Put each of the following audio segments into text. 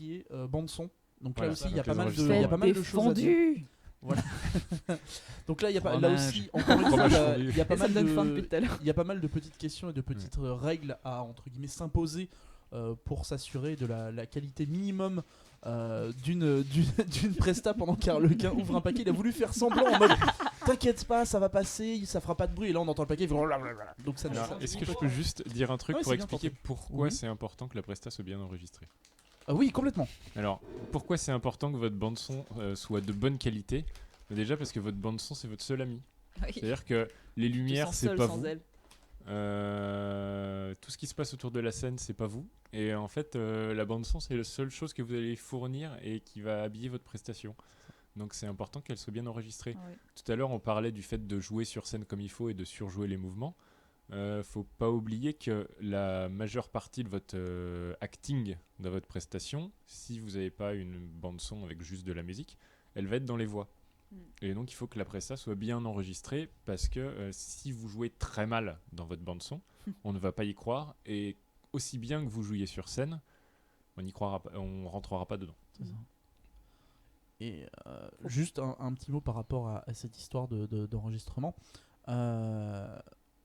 qui est bande son. Donc Voilà, là aussi, il y a donc pas les mal de, enregistrements. il y a pas mal de choses à dire. Défendu. Voilà. Donc là, il y a pas, là Fromage. aussi, encore une fois, Fromage il fondu. y a pas Et ça mal me donne faim de, depuis tout à l'heure. il y a pas mal de petites questions et de petites règles à entre guillemets s'imposer pour s'assurer de la qualité minimum d'une presta pendant qu'Arlequin ouvre un paquet. Il a voulu faire semblant en mode t'inquiète pas, ça va passer, ça fera pas de bruit. Et là, on entend le paquet. Il fait blablabla. Donc ça. Alors, est-ce que je peux juste dire un truc Ouais, pour c'est bien expliquer tenté. pourquoi Oui. c'est important que la presta soit bien enregistrée? Oui, complètement. Alors, pourquoi c'est important que votre bande-son soit de bonne qualité? Déjà parce que votre bande-son, c'est votre seul ami. Oui. C'est-à-dire que les Tu te lumières, sens c'est seul pas sans vous. elle. Tout ce qui se passe autour de la scène, c'est pas vous. Et en fait, la bande-son, c'est la seule chose que vous allez fournir et qui va habiller votre prestation. Donc c'est important qu'elle soit bien enregistrée. Ouais. Tout à l'heure, on parlait du fait de jouer sur scène comme il faut et de surjouer les mouvements. Faut pas oublier que la majeure partie de votre acting dans votre prestation, si vous n'avez pas une bande son avec juste de la musique, elle va être dans les voix. Et donc il faut que la presta soit bien enregistrée parce que si vous jouez très mal dans votre bande son, on ne va pas y croire, et aussi bien que vous jouiez sur scène, on y croira pas, on rentrera pas dedans. C'est ça. Et juste un petit mot par rapport à cette histoire d'enregistrement.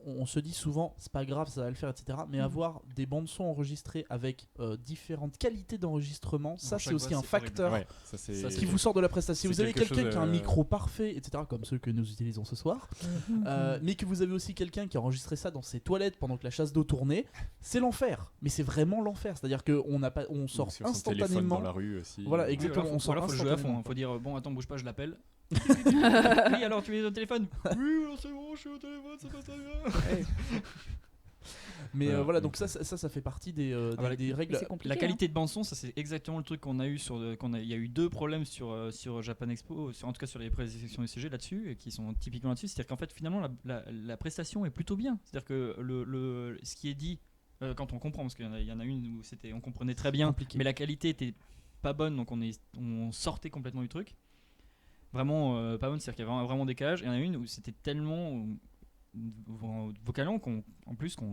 On se dit souvent, c'est pas grave, ça va le faire, etc. Mais avoir des bandes son enregistrées avec différentes qualités d'enregistrement, ça c'est chaque aussi voix, un c'est pas facteur Ouais, ça c'est Ça, qui vous sort de la prestation. Si c'est vous avez quelque quelqu'un chose, qui a un micro parfait, etc., comme ceux que nous utilisons ce soir, mais que vous avez aussi quelqu'un qui a enregistré ça dans ses toilettes pendant que la chasse d'eau tournait, c'est l'enfer. Mais c'est vraiment l'enfer. C'est-à-dire qu'on sort sur son téléphone instantanément. dans la rue aussi. Voilà, Oui, exactement. voilà, On sort faut jouer à fond. instantanément. Faut dire bon, attends, bouge pas, je l'appelle. Oui, alors tu es au téléphone? Oui, alors c'est bon, je suis au téléphone, ça passe très bien. Mais Voilà, voilà, donc donc ça fait partie des voilà, des Mais règles. c'est compliqué. La qualité de bande son, ça c'est exactement le truc qu'on a eu il y a eu deux problèmes sur Japan Expo, en tout cas sur les presentations ECG là-dessus, et qui sont typiquement là-dessus. C'est-à-dire qu'en fait finalement la prestation est plutôt bien. C'est-à-dire que ce qui est dit quand on comprend, parce qu'il y en a une où on comprenait très bien, Compliqué. mais la qualité était pas bonne, donc on sortait complètement du truc. Vraiment pas bonne, c'est-à-dire qu'il y avait vraiment des décalage. Et il y en a une où c'était tellement vocalement qu'on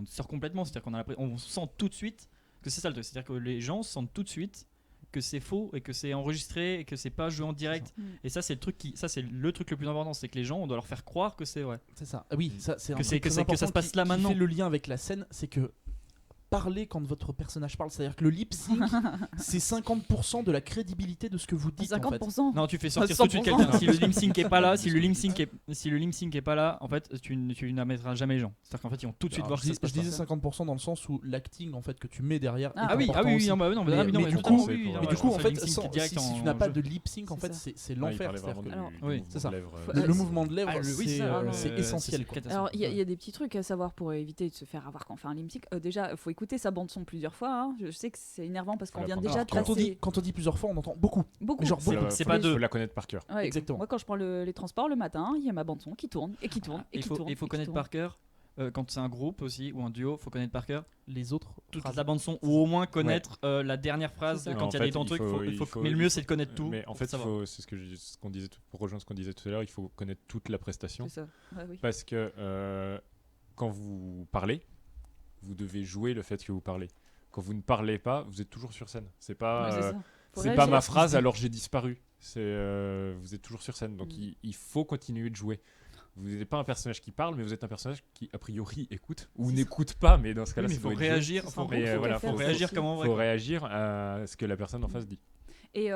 sort complètement, c'est-à-dire on sent tout de suite que c'est ça le truc, c'est-à-dire que les gens sentent tout de suite que c'est faux et que c'est enregistré et que c'est pas joué en direct. Et ça c'est le truc le plus important, c'est que les gens, on doit leur faire croire que c'est vrai. C'est ça. Ah oui, ça c'est un Que truc ça très se important passe là qui maintenant. fait le lien avec la scène, c'est que parler quand votre personnage parle, c'est-à-dire que le lip sync, c'est 50% de la crédibilité de ce que vous dites. En fait. 50%. Non, tu fais sortir 100%. tout de suite quelqu'un. Si le lip sync est pas là, si le lip sync est pas là, en fait, tu n'amettras jamais les gens. C'est-à-dire qu'en fait, ils vont tout de suite Alors, voir que ça se passe je disais pas. 50% dans le sens où l'acting en fait que tu mets derrière. Ah est oui, important aussi. non, bah non, Mais- mais mais du totalement, coup- oui, mais non, Mais ouais, du coup, je en pense fait, que le lip sync si direct tu en n'as pas jeu. de lip sync, en C'est fait, ça. c'est Non, il l'enfer. parlait C'est-à-dire vraiment que- Alors, du oui, mouvement c'est ça. de lèvres, Le mouvement de lèvres, Ah, oui, c'est ça, c'est essentiel. quoi. Alors, il y a des petits trucs à savoir pour éviter de se faire avoir quand on fait un lip sync. Déjà, il faut écouter sa bande-son plusieurs fois. Hein. Je sais que c'est énervant parce qu'on Faut la vient prendre. déjà Alors, de Quand passer on dit plusieurs fois, on entend beaucoup. beaucoup. Mais genre beaucoup. C'est faut pas la- deux. faut la connaître par cœur. Ouais, Exactement. Moi, quand je prends les transports le matin, il y a ma bande-son qui tourne et qui tourne et Il qui faut tourne. il faut et qui connaître tourne. par cœur. Quand c'est un groupe aussi ou un duo, faut connaître par cœur Les autres toute phrases. la bande son ou au moins connaître la dernière phrase C'est ça. quand En il y a fait, des temps il trucs. faut- Mais le mieux c'est de connaître tout. Mais en pour fait, savoir. c'est ce qu'on disait, pour rejoindre ce qu'on disait tout à l'heure, il faut connaître toute la prestation. C'est ça. Ouais, oui. Parce que quand vous parlez, vous devez jouer le fait que vous parlez. Quand vous ne parlez pas, vous êtes toujours sur scène. C'est pas, Ouais, c'est ça. Faut c'est pas réagir ma à ce qui se phrase dit. alors j'ai disparu. Vous êtes toujours sur scène. Donc il faut continuer de jouer. Vous n'êtes pas un personnage qui parle, mais vous êtes un personnage qui a priori écoute ou n'écoute pas. Mais dans ce cas-là, Oui, mais ça il faut doit être joué. réagir. C'est Faut un Mais, bon truc voilà, à faire, faut ça réagir aussi. comme en vrai. Faut réagir à ce que la personne en face dit. Et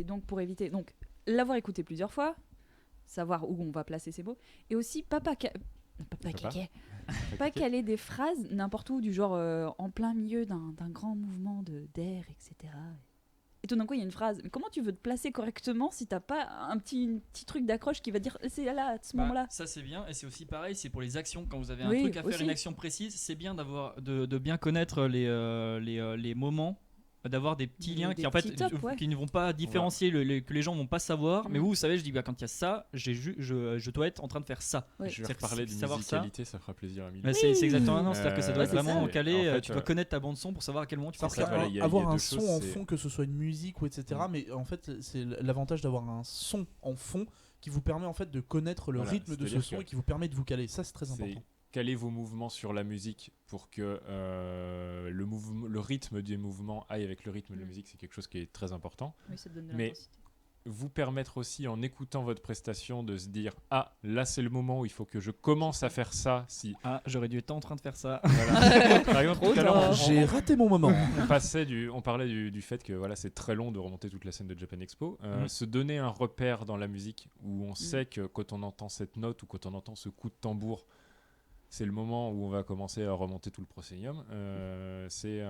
donc pour éviter, donc l'avoir écouté plusieurs fois, savoir où on va placer ses mots, et aussi pas caler des phrases n'importe où, du genre en plein milieu d'un grand mouvement d'air, etc. Et tout d'un coup il y a une phrase. Mais comment tu veux te placer correctement si t'as pas un petit truc d'accroche qui va dire c'est là à ce moment-là. Ça c'est bien, et c'est aussi pareil, c'est pour les actions. Quand vous avez un Oui, truc à faire, aussi. une action précise, c'est bien de bien connaître les moments, d'avoir des petits liens Des qui en fait petits tops, ouais. qui ne vont pas différencier, que les gens vont pas savoir. Mais Mm. vous savez, je dis quand il y a ça, je dois être en train de faire ça. Ouais. Je vais C'est-à-dire que reparler de savoir ça. musicalité, ça fera plaisir à Mille. Mais c'est exactement non, c'est-à-dire que ça doit Ouais, être c'est vraiment ça. calé. En fait, Tu dois connaître ta bande son pour savoir à quel moment tu Parce parles. ça, voilà, il y a avoir un deux son choses, en c'est- fond, que ce soit une musique ou etc. Mais en fait, c'est l'avantage d'avoir un son en fond qui vous permet en fait de connaître le Voilà, rythme de ce c'est-à-dire son que et qui vous permet de vous caler. Ça, c'est très C'est important. caler vos mouvements sur la musique pour que le rythme du mouvement aille avec le rythme de la musique, c'est quelque chose qui est très important. Oui, ça te donne de Mais l'intensité. vous permettre aussi, en écoutant votre prestation, de se dire « Ah, là c'est le moment où il faut que je commence à faire ça. » Si, Ah, j'aurais dû être en train de faire ça. voilà. Par exemple, Trop tout à l'heure, tard. J'ai raté mon moment. on parlait du fait que voilà, c'est très long de remonter toute la scène de Japan Expo. Mhm. Se donner un repère dans la musique où on sait que quand on entend cette note ou quand on entend ce coup de tambour, c'est le moment où on va commencer à remonter tout le proscenium. C'est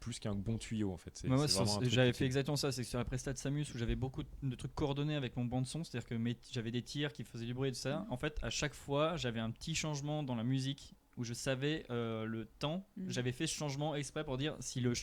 plus qu'un bon tuyau en fait. Moi, C'est vraiment un truc j'avais utile. fait exactement ça. C'est que sur la presta de Samus où j'avais beaucoup de trucs coordonnés avec mon banc de son, c'est-à-dire que j'avais des tirs qui faisaient du bruit et tout ça. En fait, à chaque fois, j'avais un petit changement dans la musique où je savais le temps. J'avais fait ce changement exprès pour dire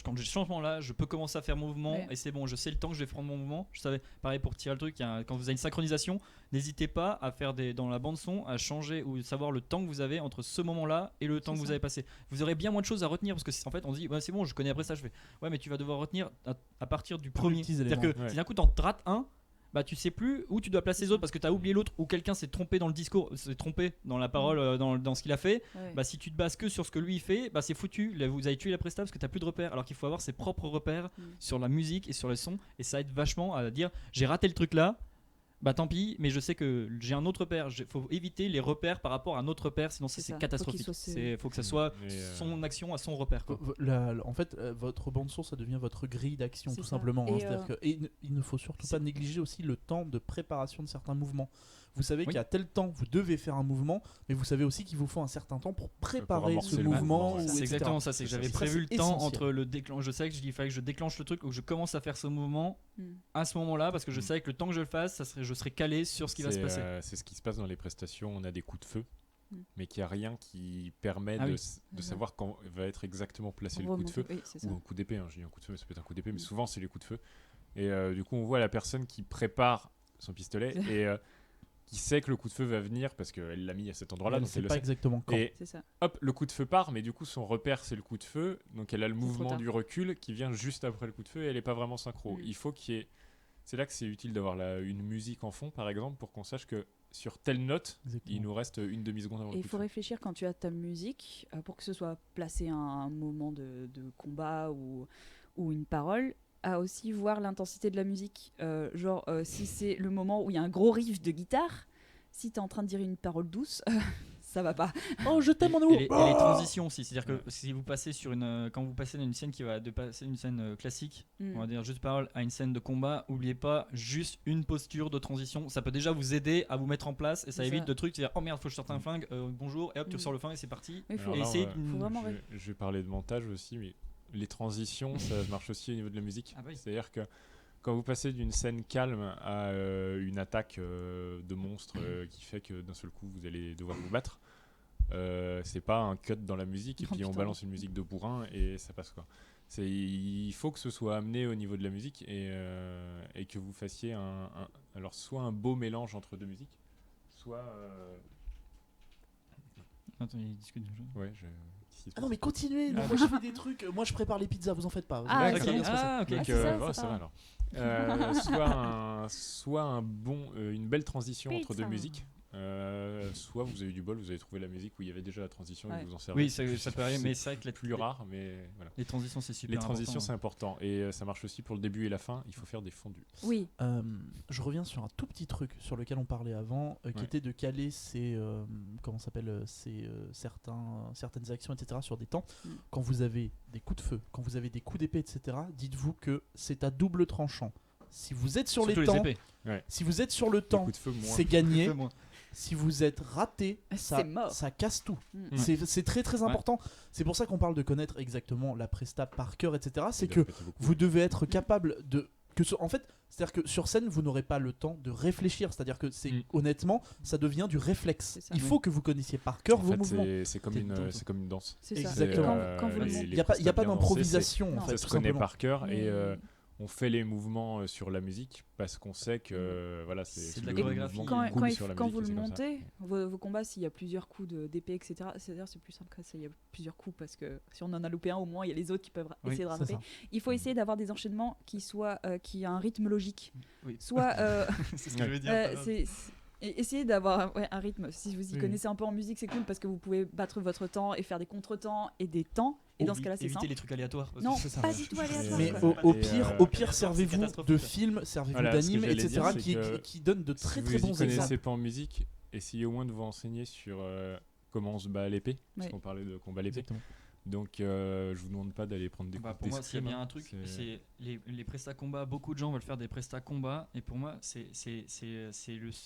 quand j'ai ce changement là, je peux commencer à faire mouvement Ouais. et c'est bon, je sais le temps que je vais prendre mon mouvement. Je savais, pareil pour tirer le truc, quand vous avez une synchronisation, n'hésitez pas à faire dans la bande son, à changer ou savoir le temps que vous avez entre ce moment là et le temps que vous ça. avez passé. Vous aurez bien moins de choses à retenir parce que en fait on se dit ouais, c'est bon, je connais après ça, je fais ouais, mais tu vas devoir retenir à partir du premier. petits C'est-à-dire éléments. que Ouais. si d'un coup t'en rates un, bah tu sais plus où tu dois placer les autres parce que t'as oublié l'autre ou quelqu'un s'est trompé dans le discours, s'est trompé dans la parole, dans ce qu'il a fait. Ouais. Bah si tu te bases que sur ce que lui il fait, bah c'est foutu. Là, vous avez tué la presta parce que t'as plus de repères. Alors qu'il faut avoir ses propres repères sur la musique et sur le son, et ça aide vachement à dire j'ai raté le truc là. Bah tant pis, mais je sais que j'ai un autre repère. Faut éviter les repères par rapport à un autre repère, sinon C'est c'est ça. Faut catastrophique. qu'il soit Faut que ça soit Et, son action à son repère, quoi. En fait, votre bande son, ça devient votre grille d'action, C'est tout ça. simplement. hein. Et, C'est-à-dire que- et il ne faut surtout pas négliger aussi le temps de préparation de certains mouvements. Vous savez Oui. qu'à tel temps, vous devez faire un mouvement, mais vous savez aussi qu'il vous faut un certain temps pour préparer amorcer ce le mouvement. mouvement, ouais. ou C'est etc. exactement ça, c'est que C'est j'avais ça, prévu c'est le temps essentiel. entre le déclenche. Je savais qu'il fallait que je déclenche le truc ou que je commence à faire ce mouvement à ce moment-là parce que je savais que le temps que je le fasse, je serais calé sur ce qui va se passer. C'est ce qui se passe dans les prestations. On a des coups de feu, Mm. mais qu'il n'y a rien qui permet Ah de, oui. de C'est ça. savoir quand va être exactement placé le coup de feu. Oui, c'est ça. Ou un coup d'épée. Je dis un coup de feu, mais ça peut être un coup d'épée, mais Mm. souvent c'est les coups de feu. Et du coup, on voit la personne qui prépare son pistolet et qui sait que le coup de feu va venir parce qu'elle l'a mis à cet endroit-là, Elle donc sait elle le pas sait. exactement quand. Et C'est ça. hop, le coup de feu part, mais du coup, son repère, c'est le coup de feu. Donc elle a le trop mouvement tard. du recul qui vient juste après le coup de feu et elle n'est pas vraiment synchro. Mm. Il faut qu'il y ait. C'est là que c'est utile d'avoir une musique en fond, par exemple, pour qu'on sache que sur telle note, Exactement. il nous reste une demi-seconde avant Et le il coup de faut feu. réfléchir quand tu as ta musique pour que ce soit placé à un moment de combat ou une parole, à aussi voir l'intensité de la musique. Si c'est le moment où il y a un gros riff de guitare, si tu es en train de dire une parole douce, ça va pas. Oh, je t'aime, mon Et amour. les Ah transitions aussi, c'est-à-dire que Ouais. si vous passez quand vous passez d'une scène qui va de passer une scène classique, Mm. on va dire juste parole, à une scène de combat, oubliez pas juste une posture de transition, ça peut déjà vous aider à vous mettre en place et ça C'est évite ça. de trucs, c'est-à-dire oh merde, faut que je sorte un flingue, bonjour, et hop, tu Mm. ressors le flingue et c'est parti. Il faut, Alors Et là, essayer ouais. de- faut vraiment Je vais parler de montage aussi, mais les transitions, ça marche aussi au niveau de la musique. Ah bah oui. C'est-à-dire que quand vous passez d'une scène calme à une attaque de monstre qui fait que d'un seul coup vous allez devoir vous battre, c'est pas un cut dans la musique et Oh, puis on putain. balance une musique de bourrin et ça passe quoi. Il faut que ce soit amené au niveau de la musique et que vous fassiez alors soit un beau mélange entre deux musiques, soit Attends, il discute de jeu. ouais, qu'est-ce qui se Ah non, passe mais continuez. Ah, moi, je fais des trucs. Moi, je prépare les pizzas. Vous en faites pas. Ah, Ça va ok. bien se passer. Ah, ok. Donc, c'est ça, ouais, c'est ça va alors. Soit une belle transition entre deux Pizza. musiques, soit vous avez eu du bol, vous avez trouvé la musique où il y avait déjà la transition et Ouais. vous en servez. Oui, ça peut arriver, mais c'est vrai que plus rare, mais voilà. les transitions c'est super Les transitions important. c'est important et ça marche aussi pour le début et la fin. Il faut faire des fondus. Oui, Je reviens sur un tout petit truc sur lequel on parlait avant, qui Ouais. était de caler certaines actions, etc. sur des temps. Mm. Quand vous avez des coups de feu, quand vous avez des coups d'épée, etc. Dites-vous que c'est à double tranchant. Si vous êtes sur Surtout les temps, épées. si vous êtes sur le Les temps, coups de feu moins. c'est gagné. Feu, moi. Si vous êtes raté, ça, C'est mort. ça casse tout. Mm. C'est très très important. C'est pour ça qu'on parle de connaître exactement la presta par cœur, etc. C'est Et de que répéter beaucoup. vous devez être capable de en fait, c'est-à-dire que sur scène, vous n'aurez pas le temps de réfléchir. C'est-à-dire que honnêtement, ça devient du réflexe. C'est ça. Il faut que vous connaissiez par cœur En vos fait, mouvements. c'est comme une danse. C'est ça. Exactement. Quand vous le les- montez. Il n'y a pas prestats bien d'improvisation en Non. fait, Ça se tout connaît simplement. par cœur Mais- et on fait les mouvements sur la musique parce qu'on sait que voilà, C'est de le la chorégraphie. mouvement Quand, coule quand, sur la quand musique vous et le c'est comme ça. montez, vos combats, s'il y a plusieurs coups d'épée, etc., c'est-à-dire c'est plus simple que ça, il y a plusieurs coups parce que si on en a loupé un, au moins il y a les autres qui peuvent Oui, essayer de C'est rattraper. ça. Il faut essayer d'avoir des enchaînements qui a un rythme logique. Oui. Soit C'est ce que je veux dire. c'est Et essayez d'avoir un rythme. Si vous y Oui. connaissez un peu en musique, c'est cool parce que vous pouvez battre votre temps et faire des contre-temps et des temps. Et dans ce cas-là, c'est éviter simple. les trucs aléatoires. parce Non, que ça, pas ouais. du tout aléatoire. Mais quoi. au Et, pire, c'est servez-vous catastrophique, de quoi. films, servez-vous Voilà, ce que d'animes, j'allais etc. dire, c'est que qui donnent de très si très vous bons y connaissez exemples. pas en musique, essayez au moins de vous renseigner sur comment on se bat à l'épée, parce Ouais. qu'on parlait de combat à l'épée. Exactement. Donc je vous demande pas d'aller prendre des Bah, coups pour moi, s'il y a d'escrime, bien hein. un truc, c'est les prestats combat. Beaucoup de gens veulent faire des prestats combat, et pour moi, c'est et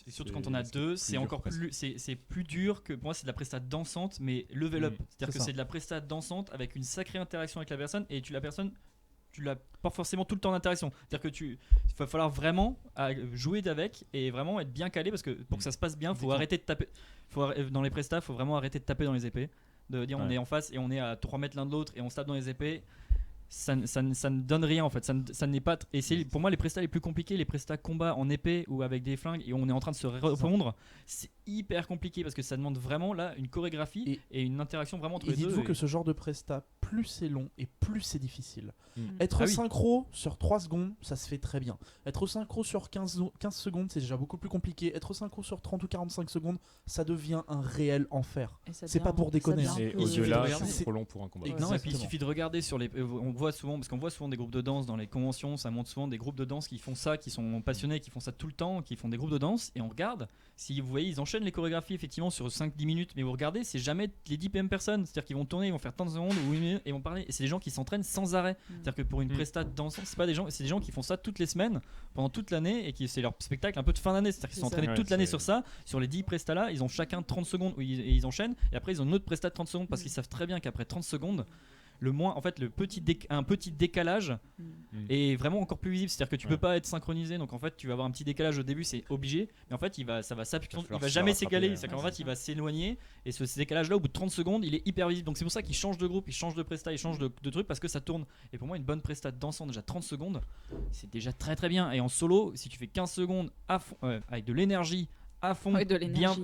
surtout quand on a c'est deux, plus c'est dur, encore presque. plus, c'est plus dur que pour moi, c'est de la prestat dansante, mais level up. Mm. C'est-à-dire C'est que ça. c'est de la prestat dansante avec une sacrée interaction avec la personne, et tu l'as pas forcément tout le temps d'interaction. C'est-à-dire que il va falloir vraiment jouer avec et vraiment être bien calé parce que pour que ça se passe bien, faut Exactement. arrêter de taper. Dans les prestats, faut vraiment arrêter de taper dans les épées. De dire on Ouais. est en face et on est à 3 mètres l'un de l'autre et on se tape dans les épées. Ça ne donne rien en fait. Ça n'est pas. Et c'est pour moi les prestats les plus compliqués, les prestats combat en épée ou avec des flingues et on est en train de se répondre. C'est hyper compliqué parce que ça demande vraiment là une chorégraphie et une interaction vraiment entre Et les deux. dites-vous que ce genre de presta, plus c'est long et plus c'est difficile. Mm. Être Ah oui. synchro sur 3 secondes, ça se fait très bien. Être synchro sur 15 secondes, c'est déjà beaucoup plus compliqué. Être synchro sur 30 ou 45 secondes, ça devient un réel enfer. Et ça C'est devient- pas pour déconner, ça devient Et un peu- il suffit de au-delà, regarder. c'est trop long pour un combat. Exactement. Non, et puis il suffit de regarder sur les. On voit souvent, parce qu'on voit souvent des groupes de danse dans les conventions, ça montre souvent des groupes de danse qui font ça, qui sont passionnés, qui font ça tout le temps, qui font des groupes de danse, et on regarde. Si vous voyez, ils enchaînent les chorégraphies effectivement sur 5-10 minutes, mais vous regardez, c'est jamais les 10 PM personnes. C'est-à-dire qu'ils vont tourner, ils vont faire 30 secondes ou 8 minutes, et ils vont parler. Et c'est des gens qui s'entraînent sans arrêt. C'est-à-dire que pour une prestat dansante, c'est pas des gens, c'est des gens qui font ça toutes les semaines, pendant toute l'année, et qui c'est leur spectacle un peu de fin d'année. C'est-à-dire qu'ils sont C'est ça. entraînés Ouais, toute l'année c'est- sur ça. Sur les 10 prestats là, ils ont chacun 30 secondes où ils enchaînent, et après ils ont une autre prestat de 30 secondes parce qu'ils savent très bien qu'après 30 secondes, un petit décalage est vraiment encore plus visible. C'est-à-dire que tu peux Ouais. pas être synchronisé, donc en fait tu vas avoir un petit décalage au début, c'est obligé, mais en fait il va falloir jamais se s'égaler. rattraper, C'est-à-dire qu'en ouais. fait il va s'éloigner, et ce décalage là au bout de 30 secondes il est hyper visible. Donc c'est pour ça qu'il change de groupe, il change de presta, il change de truc parce que ça tourne. Et pour moi une bonne presta dansante déjà 30 secondes, c'est déjà très très bien. Et en solo, si tu fais 15 secondes à fond, avec de l'énergie à fond, Ouais, de l'énergie.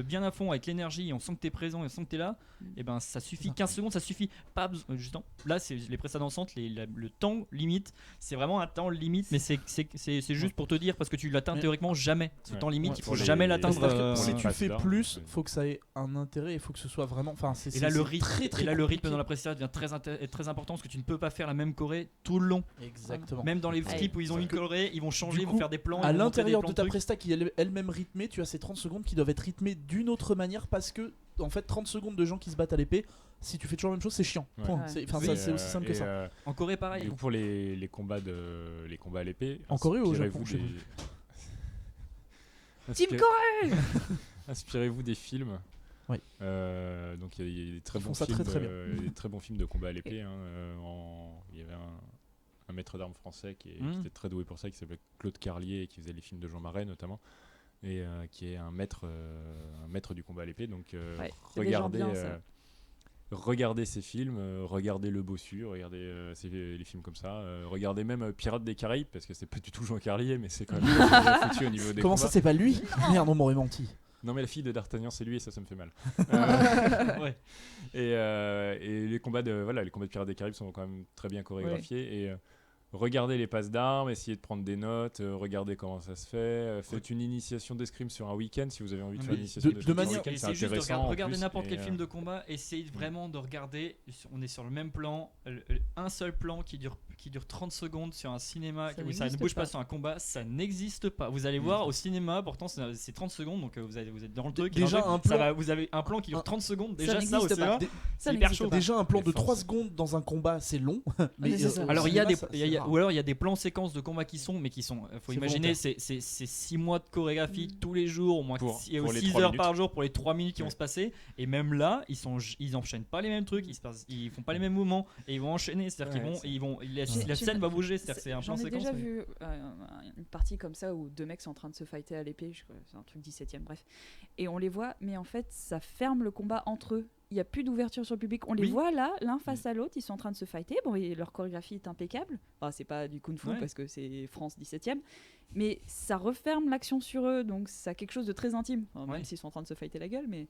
bien à fond avec l'énergie, et on sent que t'es présent et on sent que t'es là, et ben ça suffit. 15 secondes ça suffit. Pas justement, là c'est les prestats dansantes, le temps limite, c'est vraiment un temps limite, mais c'est juste pour te dire parce que tu l'atteins Mais- théoriquement jamais. Ce Ouais. temps limite, Ouais. il faut Pour les- jamais l'atteindre. C'est-à-dire que pour si les tu passes fais d'armes, plus, ouais. faut que ça ait un intérêt, il faut que ce soit vraiment. Enfin, Et là le rythme, très, très et là, le rythme compliqué. dans la prestation devient très important parce que tu ne peux pas faire la même choré tout le long. Exactement. Même dans les Ouais. clips où ils ont une choré, ils vont changer, Du ils vont coup, faire des plans. À ils vont montrer des l'intérieur plans de ta trucs. presta qui est elle-même rythmée, tu as ces 30 secondes qui doivent être rythmées d'une autre manière parce que, en fait, 30 secondes de gens qui se battent à l'épée, si tu fais toujours la même chose, c'est chiant. Ouais. Point. Ouais. C'est enfin, Oui, ça, c'est aussi simple que et, ça. En Corée pareil. Du coup, pour les combats à l'épée, En Corée ou au inspirez-vous Japon, je sais Team Inspirez- Inspirez-vous des films. Oui. Donc il y a des très Ils bons font ça films, très, très bien. des très bons films de combat à l'épée. hein, il y avait un maître d'armes français qui était très doué pour ça, qui s'appelait Claude Carlier, et qui faisait les films de Jean Marais notamment, et qui est un maître du combat à l'épée. Donc Ouais, c'est des gens regardez, bien, ça. regardez ces films, regardez Le Bossu, regardez les films comme ça, regardez même Pirates des Caraïbes, parce que c'est pas du tout Jean Carlier, mais c'est quand même bien foutu au niveau des Comment combats. ça, c'est pas lui? Merde, on m'aurait menti. Non, mais la fille de D'Artagnan, c'est lui, et ça me fait mal. Ouais. Et les combats de Pirates des Caraïbes sont quand même très bien chorégraphiés. Et regardez les passes d'armes, essayez de prendre des notes, regardez comment ça se fait. Faites une initiation d'escrime sur un week-end si vous avez envie de faire Mais une initiation de d'escrime sur un manière- week-end, c'est Essayez juste de intéressant. en regarder plus, n'importe quel et, film de combat, essayez vraiment de regarder, on est sur le même plan, un seul plan qui dure 30 secondes sur un cinéma, Ça où ça ne n'existe bouge pas pas. sur un combat, ça n'existe pas. Vous allez voir au cinéma, pourtant c'est 30 secondes, donc vous êtes dans le truc. et Déjà, en fait, un plan- vous avez un plan qui dure 30 secondes, Ça déjà ça au n'existe pas. cinéma. Dé- Ça hyper n'existe chaud. pas. Déjà, un plan de Les 3 forces. secondes dans un combat, c'est long. Mais c'est ça. au Alors il y a cinéma, des, ça, c'est rare. ou alors il y a des plans séquences de combats qui sont, faut C'est imaginer, volontaire. c'est 6 mois de chorégraphie tous les jours, au moins Pour 6 les 6 3 heures minutes. par jour pour les 3 minutes qui vont Ouais. se passer. Et même là, ils enchaînent pas les mêmes trucs, ils font pas les mêmes mouvements, et ils vont enchaîner. C'est-à-dire Ouais, la Tu- scène va bouger, c'est-à-dire que c'est un J'en plan ai séquence. déjà mais- vu une partie comme ça où deux mecs sont en train de se fighter à l'épée, c'est un truc 17ème, bref. Et on les voit, mais en fait, ça ferme le combat entre eux. Il n'y a plus d'ouverture sur le public. On les Oui. voit là, l'un face à l'autre, ils sont en train de se fighter. Bon, et leur chorégraphie est impeccable. Enfin, c'est pas du kung-fu Ouais. parce que c'est France 17ème. Mais ça referme l'action sur eux, donc ça a quelque chose de très intime. Enfin, Ouais. Même s'ils sont en train de se fighter la gueule, mais.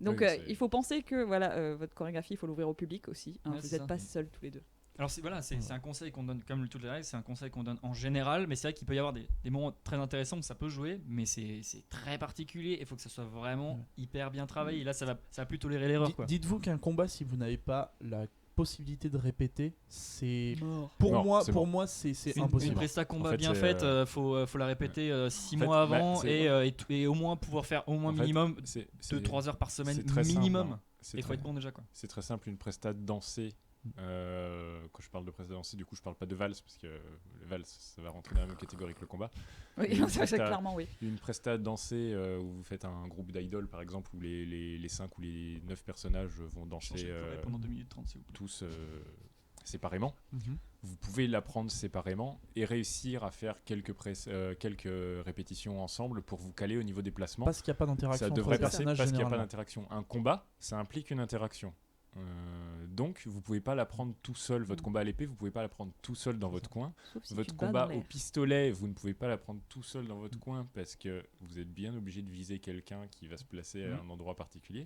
Donc Oui, c'est- il faut penser que voilà, votre chorégraphie, il faut l'ouvrir au public aussi. Hein, Ouais, vous c'est n'êtes ça. pas seuls tous les deux. Alors c'est un conseil qu'on donne, comme toutes les règles, c'est un conseil qu'on donne en général, mais c'est vrai qu'il peut y avoir des moments très intéressants où ça peut jouer, mais c'est très particulier, il faut que ça soit vraiment hyper bien travaillé, et là ça va plus tolérer l'erreur, quoi. Dites-vous qu'un combat, si vous n'avez pas la possibilité de répéter, c'est Mort, pour moi c'est impossible. Une presta combat En fait, bien c'est, faite, faut la répéter 6 en fait, mois avant bah, et au moins pouvoir faire au moins en fait, minimum c'est 2-3 heures par semaine c'est très minimum. simple, hein. C'est Et il faut très- être bon déjà, quoi. C'est très simple, une presta dansée. Quand je parle de presta dansée, du coup, je parle pas de valse parce que le valse, ça va rentrer dans la même catégorie que le combat. Oui, Une ça, presta- clairement, oui. Une presta dansée où vous faites un groupe d'idoles, par exemple, où les 5 ou les 9 personnages vont danser Changer de forêt pendant 2 minutes 30, s'il vous plaît. tous séparément. Mhm. Vous pouvez l'apprendre séparément et réussir à faire quelques répétitions ensemble pour vous caler au niveau des placements. Parce qu'il n'y a pas d'interaction Ça entre devrait les passer personnages parce qu'il n'y a pas généralement. d'interaction. Un combat, ça implique une interaction. Donc, vous pouvez pas l'apprendre tout seul. Votre combat à l'épée, vous pouvez pas l'apprendre tout seul dans votre coin. Sauf si Votre tu te bats combat dans au l'air. pistolet, vous ne pouvez pas l'apprendre tout seul dans votre coin parce que vous êtes bien obligé de viser quelqu'un qui va se placer à un endroit particulier.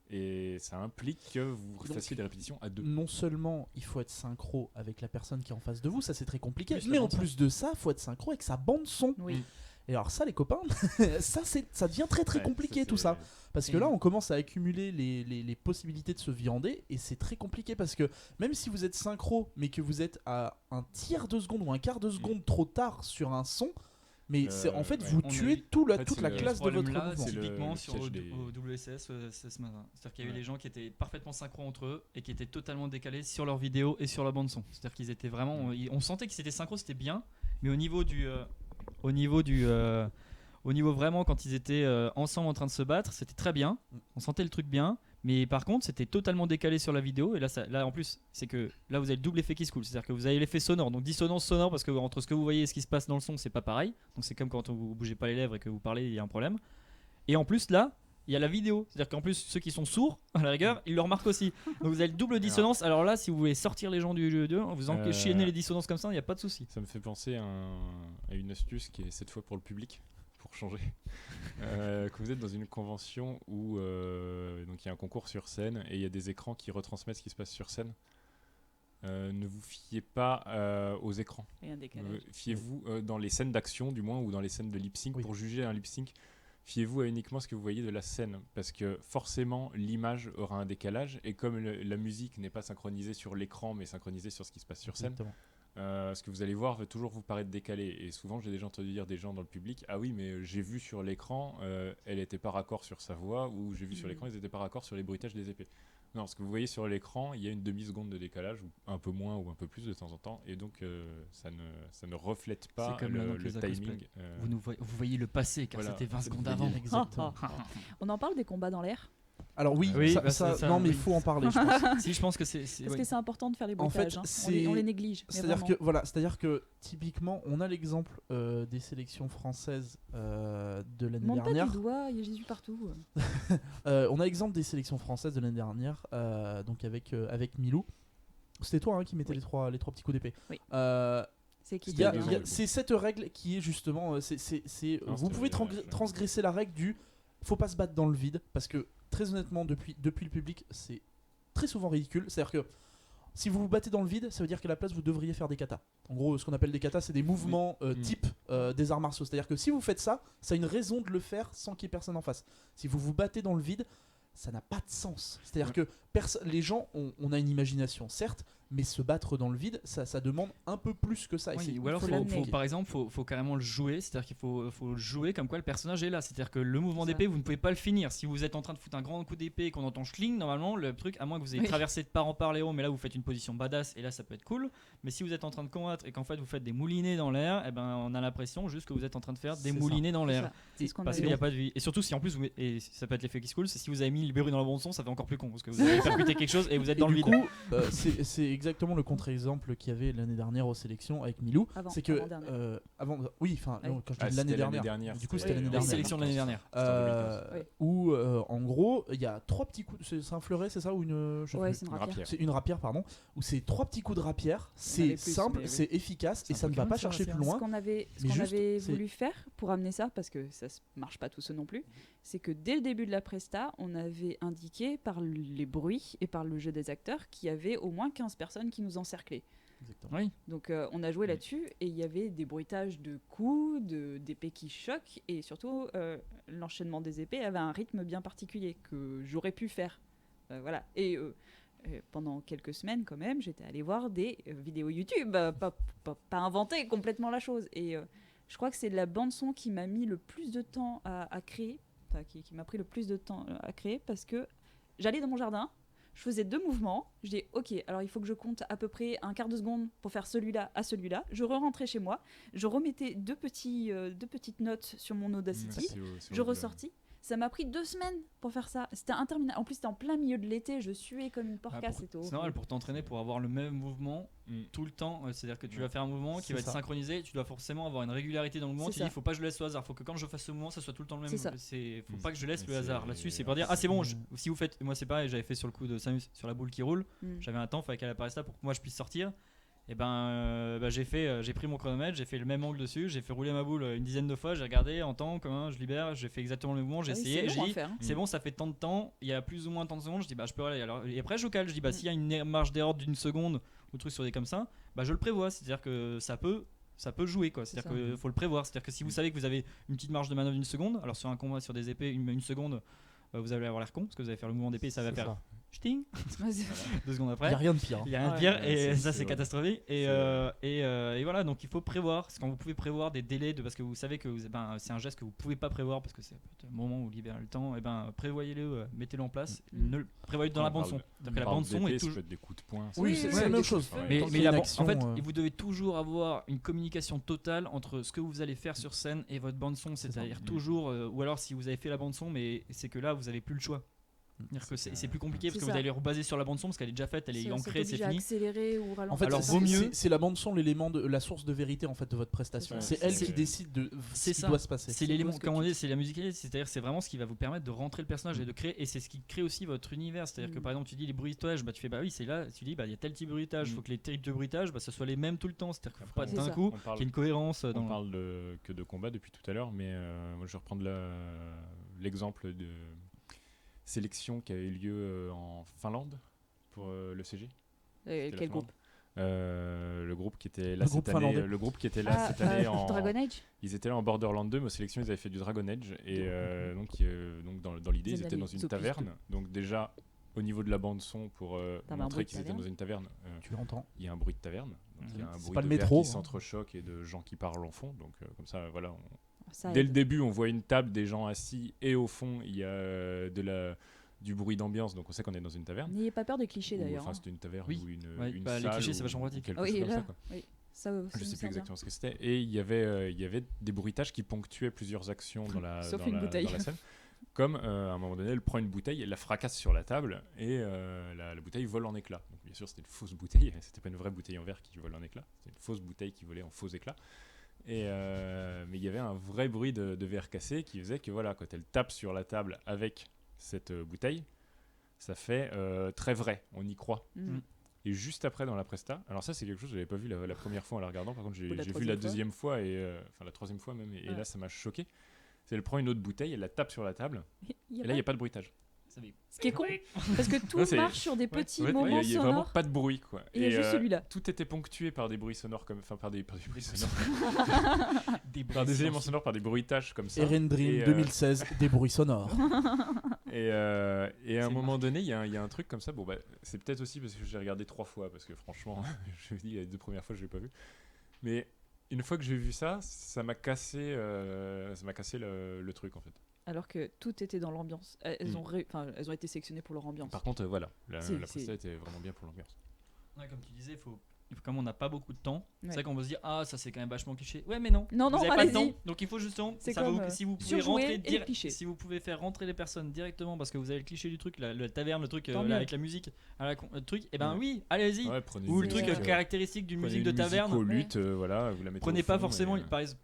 Et ça implique que vous Donc, fassiez des répétitions à deux. Non seulement il faut être synchro avec la personne qui est en face de vous, ça c'est très compliqué, Plus la mais en bande son. plus de ça, il faut être synchro avec sa bande son. Oui. Et alors ça les copains, ça devient très très Ouais, compliqué c'est- tout ça. Parce que Et- là on commence à accumuler les possibilités de se viander et c'est très compliqué parce que même si vous êtes synchro mais que vous êtes à un tiers de seconde ou un quart de seconde trop tard sur un son, mais c'est en fait ouais. vous On a tuez eu- toute en fait, la c'est classe le de votre problème-là, mouvement. c'est le typiquement sur piège au des- WSS ce matin. C'est-à-dire qu'il y a eu Ouais. des gens qui étaient parfaitement synchro entre eux et qui étaient totalement décalés sur leur vidéo et sur la bande son. C'est-à-dire qu'ils étaient vraiment, on sentait qu'ils étaient synchro, c'était bien, mais au niveau vraiment quand ils étaient ensemble en train de se battre, c'était très bien. On sentait le truc bien. Mais par contre, c'était totalement décalé sur la vidéo. Et là en plus, c'est que là, vous avez le double effet qui se coule. C'est-à-dire que vous avez l'effet sonore. Donc, dissonance sonore, parce que entre ce que vous voyez et ce qui se passe dans le son, c'est pas pareil. Donc, c'est comme quand vous bougez pas les lèvres et que vous parlez, il y a un problème. Et en plus, là, il y a la vidéo. C'est-à-dire qu'en plus, ceux qui sont sourds, à la rigueur, ils le remarquent aussi. Donc, vous avez le double dissonance. Alors là, si vous voulez sortir les gens du jeu 2, vous enchaînez les dissonances comme ça, il n'y a pas de souci. Ça me fait penser à une astuce qui est cette fois pour le public, pour changer. Que vous êtes dans une convention où donc il y a un concours sur scène et il y a des écrans qui retransmettent ce qui se passe sur scène. Ne vous fiez pas aux écrans. Et un décalage. Fiez-vous dans les scènes d'action du moins ou dans les scènes de lip sync Oui. pour juger un lip sync. Fiez-vous à uniquement ce que vous voyez de la scène parce que forcément l'image aura un décalage et comme la musique n'est pas synchronisée sur l'écran mais synchronisée sur ce qui se passe sur scène, Exactement. ce que vous allez voir va toujours vous paraître décalé. Et souvent, j'ai déjà entendu dire des gens dans le public ah oui, mais j'ai vu sur l'écran, elle était pas raccord sur sa voix, ou j'ai vu sur l'écran, ils étaient pas raccord sur les bruitages des épées. Non, ce que vous voyez sur l'écran, il y a une demi-seconde de décalage, ou un peu moins ou un peu plus de temps en temps, et donc ça ne reflète pas C'est comme maintenant le que les timing. cosplay. Vous voyez le passé, car voilà. c'était 20 secondes Vous avant. voyez Exactement. On en parle des combats dans l'air Alors oui, Oui, ça, bah, ça- ça, non mais il oui. faut en parler. Je pense. Si, je pense que c'est. Parce ouais. que c'est important de faire les En fait, bruitages. c'est- On les néglige. mais C'est-à-dire vraiment. que voilà, c'est-à-dire que typiquement, on a l'exemple des sélections françaises de l'année Monte pas dernière. du doigt, il y a Jésus partout. On a l'exemple des sélections françaises de l'année dernière, donc avec Milou. C'était toi qui mettais les trois petits coups d'épée. Oui. Euh, C'est qui il y a- t'a il y a- c'est cette règle qui est justement, Non, vous c'était- pouvez transgresser la règle du faut pas se battre dans le vide parce que très honnêtement depuis le public c'est très souvent ridicule. C'est-à-dire que si vous vous battez dans le vide, ça veut dire qu'à la place vous devriez faire des katas. En gros, ce qu'on appelle des katas, c'est des mouvements type des arts martiaux. C'est-à-dire que si vous faites ça, ça a une raison de le faire sans qu'il y ait personne en face. Si vous vous battez dans le vide, ça n'a pas de sens. C'est-à-dire que les gens, on a une imagination, certes, mais se battre dans le vide, ça demande un peu plus que ça. Et Oui, c'est- ou alors faut faut, l'amener. par exemple faut carrément le jouer, c'est-à-dire qu'il faut le jouer comme quoi le personnage est là, c'est-à-dire que le mouvement C'est ça. d'épée vous ne pouvez pas le finir. Si vous êtes en train de foutre un grand coup d'épée et qu'on entend schling, normalement le truc, à moins que vous ayez Oui. traversé de part en part les héros, mais là vous faites une position badass et là ça peut être cool. Mais si vous êtes en train de combattre et qu'en fait vous faites des moulinets dans l'air, et ben on a l'impression juste que vous êtes en train de faire des C'est ça. moulinets dans C'est l'air. ça. C'est ce qu'on Parce avait qu'il n'y a pas de vie. Et surtout si en plus et ça peut être l'effet qui se coule, c'est si vous avez mis le bruit dans le bon son, ça fait encore plus con parce que vous avez percuté quelque chose et vous êtes Et dans le du vide. coup, c'est exactement le contre-exemple qu'il y avait l'année dernière aux sélections avec Milou. C'est que avant-dernière. oui, enfin Oui. quand je Ah, dis l'année c'était l'année dernière, dernière, du coup c'était- c'était l'année Oui, Les dernière. sélections de l'année dernière. C'était en 2015. Oui. Où en gros il y a trois petits coups. C'est un fleuret, c'est ça ou une je sais Ouais, plus. c'est une Une rapière. rapière. C'est une rapière, pardon. Où c'est trois petits coups de rapière. avait C'est plus, simple, mais oui. c'est efficace C'est et un ça ne va Pokémon, pas ça, chercher c'est plus Ce loin. qu'on avait, Mais juste, c'est- voulu faire pour amener ça, parce que ça marche pas tout seul non plus, c'est que dès le début de la presta, on avait indiqué par les bruits et par le jeu des acteurs qu'il y avait au moins 15 personnes qui nous encerclaient. Exactement. Oui. Donc on a joué là-dessus et il y avait des bruitages de coups, d'épées qui choquent et surtout l'enchaînement des épées avait un rythme bien particulier que j'aurais pu faire. Voilà. Et pendant quelques semaines quand même, j'étais allée voir des vidéos YouTube, pas inventer complètement la chose. Et je crois que c'est la bande son qui m'a mis le plus de temps à créer, enfin qui m'a pris le plus de temps à créer parce que j'allais dans mon jardin. Je faisais 2 mouvements, je dis ok, alors il faut que je compte à peu près un quart de seconde pour faire celui-là à celui-là. Je re-rentrais chez moi, je remettais deux petites notes sur mon Audacity, je ressortis. Ça m'a pris 2 semaines pour faire ça, c'était interminable. En plus c'était en plein milieu de l'été, je suais comme une porcasse. C'est normal pour t'entraîner, pour avoir le même mouvement tout le temps. C'est-à-dire que tu vas faire un mouvement qui va être synchronisé, tu dois forcément avoir une régularité dans le mouvement. Tu dis, faut pas que je le laisse au hasard, faut que quand je fasse ce mouvement, ça soit tout le temps le même. Faut pas que je laisse le hasard. Là-dessus, c'est pour dire, ah c'est bon, si vous faites, moi c'est pareil, j'avais fait sur le coup de Samus, sur la boule qui roule, j'avais un temps, il fallait qu'elle apparaisse là pour que moi je puisse sortir. Et j'ai pris mon chronomètre, j'ai fait le même angle dessus, j'ai fait rouler ma boule une dizaine de fois, j'ai regardé en temps commun, je libère, j'ai fait exactement le mouvement, j'ai essayé, j'ai dit c'est bon, ça fait tant de temps, il y a plus ou moins tant de secondes, je dis je peux aller. Alors, et après je cale, je dis s'il y a une marge d'erreur d'une seconde ou truc sur des comme ça, je le prévois, c'est-à-dire que ça peut jouer quoi, c'est-à-dire qu'il faut le prévoir, c'est-à-dire que si vous savez que vous avez une petite marge de manœuvre d'une seconde, alors sur un combat sur des épées une seconde vous allez avoir l'air con parce que vous allez faire le mouvement d'épée et ça va faire ch'ting 2 secondes après. Il n'y a rien de pire. Il y a rien de pire et ça c'est catastrophique. Et voilà, donc il faut prévoir. Quand vous pouvez prévoir des délais parce que vous savez que c'est un geste que vous pouvez pas prévoir parce que c'est un moment où vous libérez le temps. Et prévoyez-le, mettez-le en place. Prévoyez-le dans la bande son. C'est-à-dire que la bande son est toujours des coups de poing. Oui, c'est la même chose. Mais en fait, vous devez toujours avoir une communication totale entre ce que vous allez faire sur scène et votre bande son. C'est-à-dire toujours, ou alors si vous avez fait la bande son, mais c'est que là vous avez plus le choix. C'est-à-dire que c'est plus compliqué parce que vous allez rebaser sur la bande son parce qu'elle est déjà faite, elle est ancrée, c'est fini. Accélérer ou ralentir. En fait, alors vaut mieux. C'est la bande son l'élément de la source de vérité en fait de votre prestation. C'est elle qui décide de ce qui doit se passer. C'est l'élément, comme on dit, c'est la musicalité, c'est-à-dire c'est vraiment ce qui va vous permettre de rentrer le personnage et de créer, et c'est ce qui crée aussi votre univers. C'est-à-dire que par exemple tu dis les bruitages, tu fais oui c'est là, tu dis il y a tel type de bruitage, il faut que les types de bruitage ce soit les mêmes tout le temps. C'est-à-dire qu'il faut pas d'un coup qu'il y ait une cohérence. On parle que de combat depuis tout à l'heure, mais moi je vais reprendre l'exemple de sélection qui a eu lieu en Finlande pour le CG. Quel groupe le groupe qui était là cette année. Le groupe qui était là cette année en Dragon Age. Ils étaient là en Borderlands 2, mais aux sélections ils avaient fait du Dragon Age et donc dans l'idée ils étaient dans une taverne. Donc déjà au niveau de la bande son pour montrer qu'ils étaient dans une taverne. Tu l'entends. Il y a un bruit de taverne. Donc il y a un bruit pas de le verre métro, qui s'entrechoque et de gens qui parlent en fond. Donc comme ça voilà. Ça Dès aide. le début on voit une table, des gens assis et au fond il y a du bruit d'ambiance, donc on sait qu'on est dans une taverne. N'ayez pas peur des clichés d'ailleurs. Enfin, c'était une taverne ou une les salle. clichés, c'est vachement pratique. Quelque chose comme ça, quoi. Ça aussi, je sais plus exactement ce que c'était. Et il y avait des bruitages qui ponctuaient plusieurs actions dans la scène. Comme à un moment donné, elle prend une bouteille, elle la fracasse sur la table et la bouteille vole en éclats. Donc bien sûr, c'était une fausse bouteille. C'était pas une vraie bouteille en verre qui vole en éclats. C'était une fausse bouteille qui volait en faux éclats. Mais il y avait un vrai bruit de verre cassé qui faisait que voilà, quand elle tape sur la table avec cette bouteille, ça fait très vrai, on y croit. Et juste après dans la presta, alors ça c'est quelque chose que j'avais pas vu la première fois en la regardant, par contre j'ai vu la deuxième fois enfin la troisième fois même, et là ça m'a choqué. C'est elle prend une autre bouteille, elle la tape sur la table, et là il n'y a pas de bruitage. Ce qui est con, parce que tout marche sur des petits moments sonores. Il n'y a vraiment sonores. pas de bruit quoi. Et il y a juste celui-là. Tout était ponctué par des bruits sonores par des bruits sonores. Par des éléments sonores, par des bruitages comme ça. Eren Dream 2016, des bruits sonores. Et à un moment donné, il y a un truc comme ça. Bon, c'est peut-être aussi parce que j'ai regardé 3 fois, parce que franchement, je me dis, les 2 premières fois, je l'ai pas vu. Mais une fois que j'ai vu ça, ça m'a cassé le truc en fait. Alors que tout était dans l'ambiance. Elles ont été sélectionnées pour leur ambiance. Par contre, voilà, la prestation était vraiment bien pour l'ambiance. Ouais, comme tu disais, comme on n'a pas beaucoup de temps, c'est vrai qu'on va se dire ça c'est quand même vachement cliché. Ouais mais non. Non, vous avez pas de temps. Donc il faut justement si vous pouvez si vous pouvez faire rentrer les personnes directement parce que vous avez le cliché du truc, la taverne, le truc avec la musique, le truc, et oui, allez-y. Ouais, ou le truc caractéristique d'une musique de taverne. Voilà, vous la mettez prenez au pas fond, forcément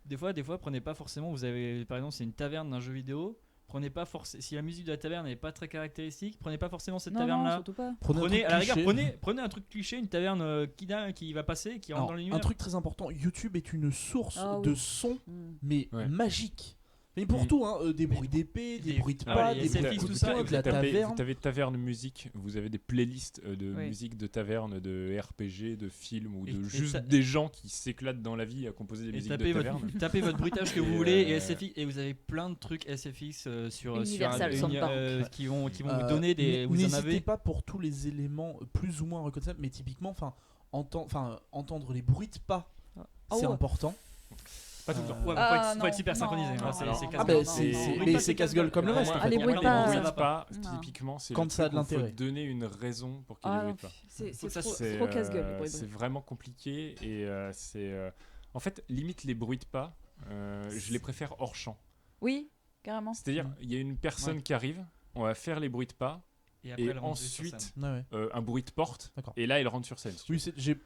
des fois prenez pas forcément, vous avez par exemple c'est une taverne d'un jeu vidéo. Prenez pas si la musique de la taverne n'est pas très caractéristique, prenez pas forcément cette taverne là. Surtout pas. Prenez un truc cliché, une taverne qui va passer, qui rentre dans l'univers. Un truc très important, YouTube est une source de son mais magique. Mais pour tout, hein, des bruits d'épée, des bruits de Ah pas, ouais, des les bruits de selfies, coups tout de ça, poing, et de la Vous taverne. avez taverne musique, vous avez des playlists de Oui. musique de taverne, de RPG, de films ou Et- de et juste ta- des gens qui s'éclatent dans la vie à composer des Et musiques de tapez taverne. votre bruitage que vous Et, voulez et euh, SFX et vous avez plein de trucs SFX sur Universal Soundbank. qui vont vous donner des vous en N'hésitez avez pas pour tous les éléments plus ou moins reconnaissables, mais typiquement, entendre les bruits de pas, Ah c'est ouais. important. Pas tout le temps. Ouais, Ah, faut être super non, synchronisé. non, hein, c'est- non, c'est non, casse-gueule. Ah bah, non, c'est- non, c'est- non. mais c'est casse-gueule comme le Pour reste. moi, en fait. les pour bruits moi, de pas, bruits ça de va pas, Non. typiquement, c'est Quand le ça a truc de où il faut l'intérêt. donner une raison pour qu'il y ait des Ah, bruits de pas. c'est Faut que ça trop, C'est trop casse-gueule les bruits de c'est pas. vraiment compliqué et en fait, limite les bruits de pas, je les préfère hors champ. Oui, carrément. C'est-à-dire, il y a une personne qui arrive, on va faire les bruits de pas, après, et elle rentre sur scène. ensuite Ouais, ouais. un bruit de porte, D'accord. et là elle rentre sur scène. si tu Oui,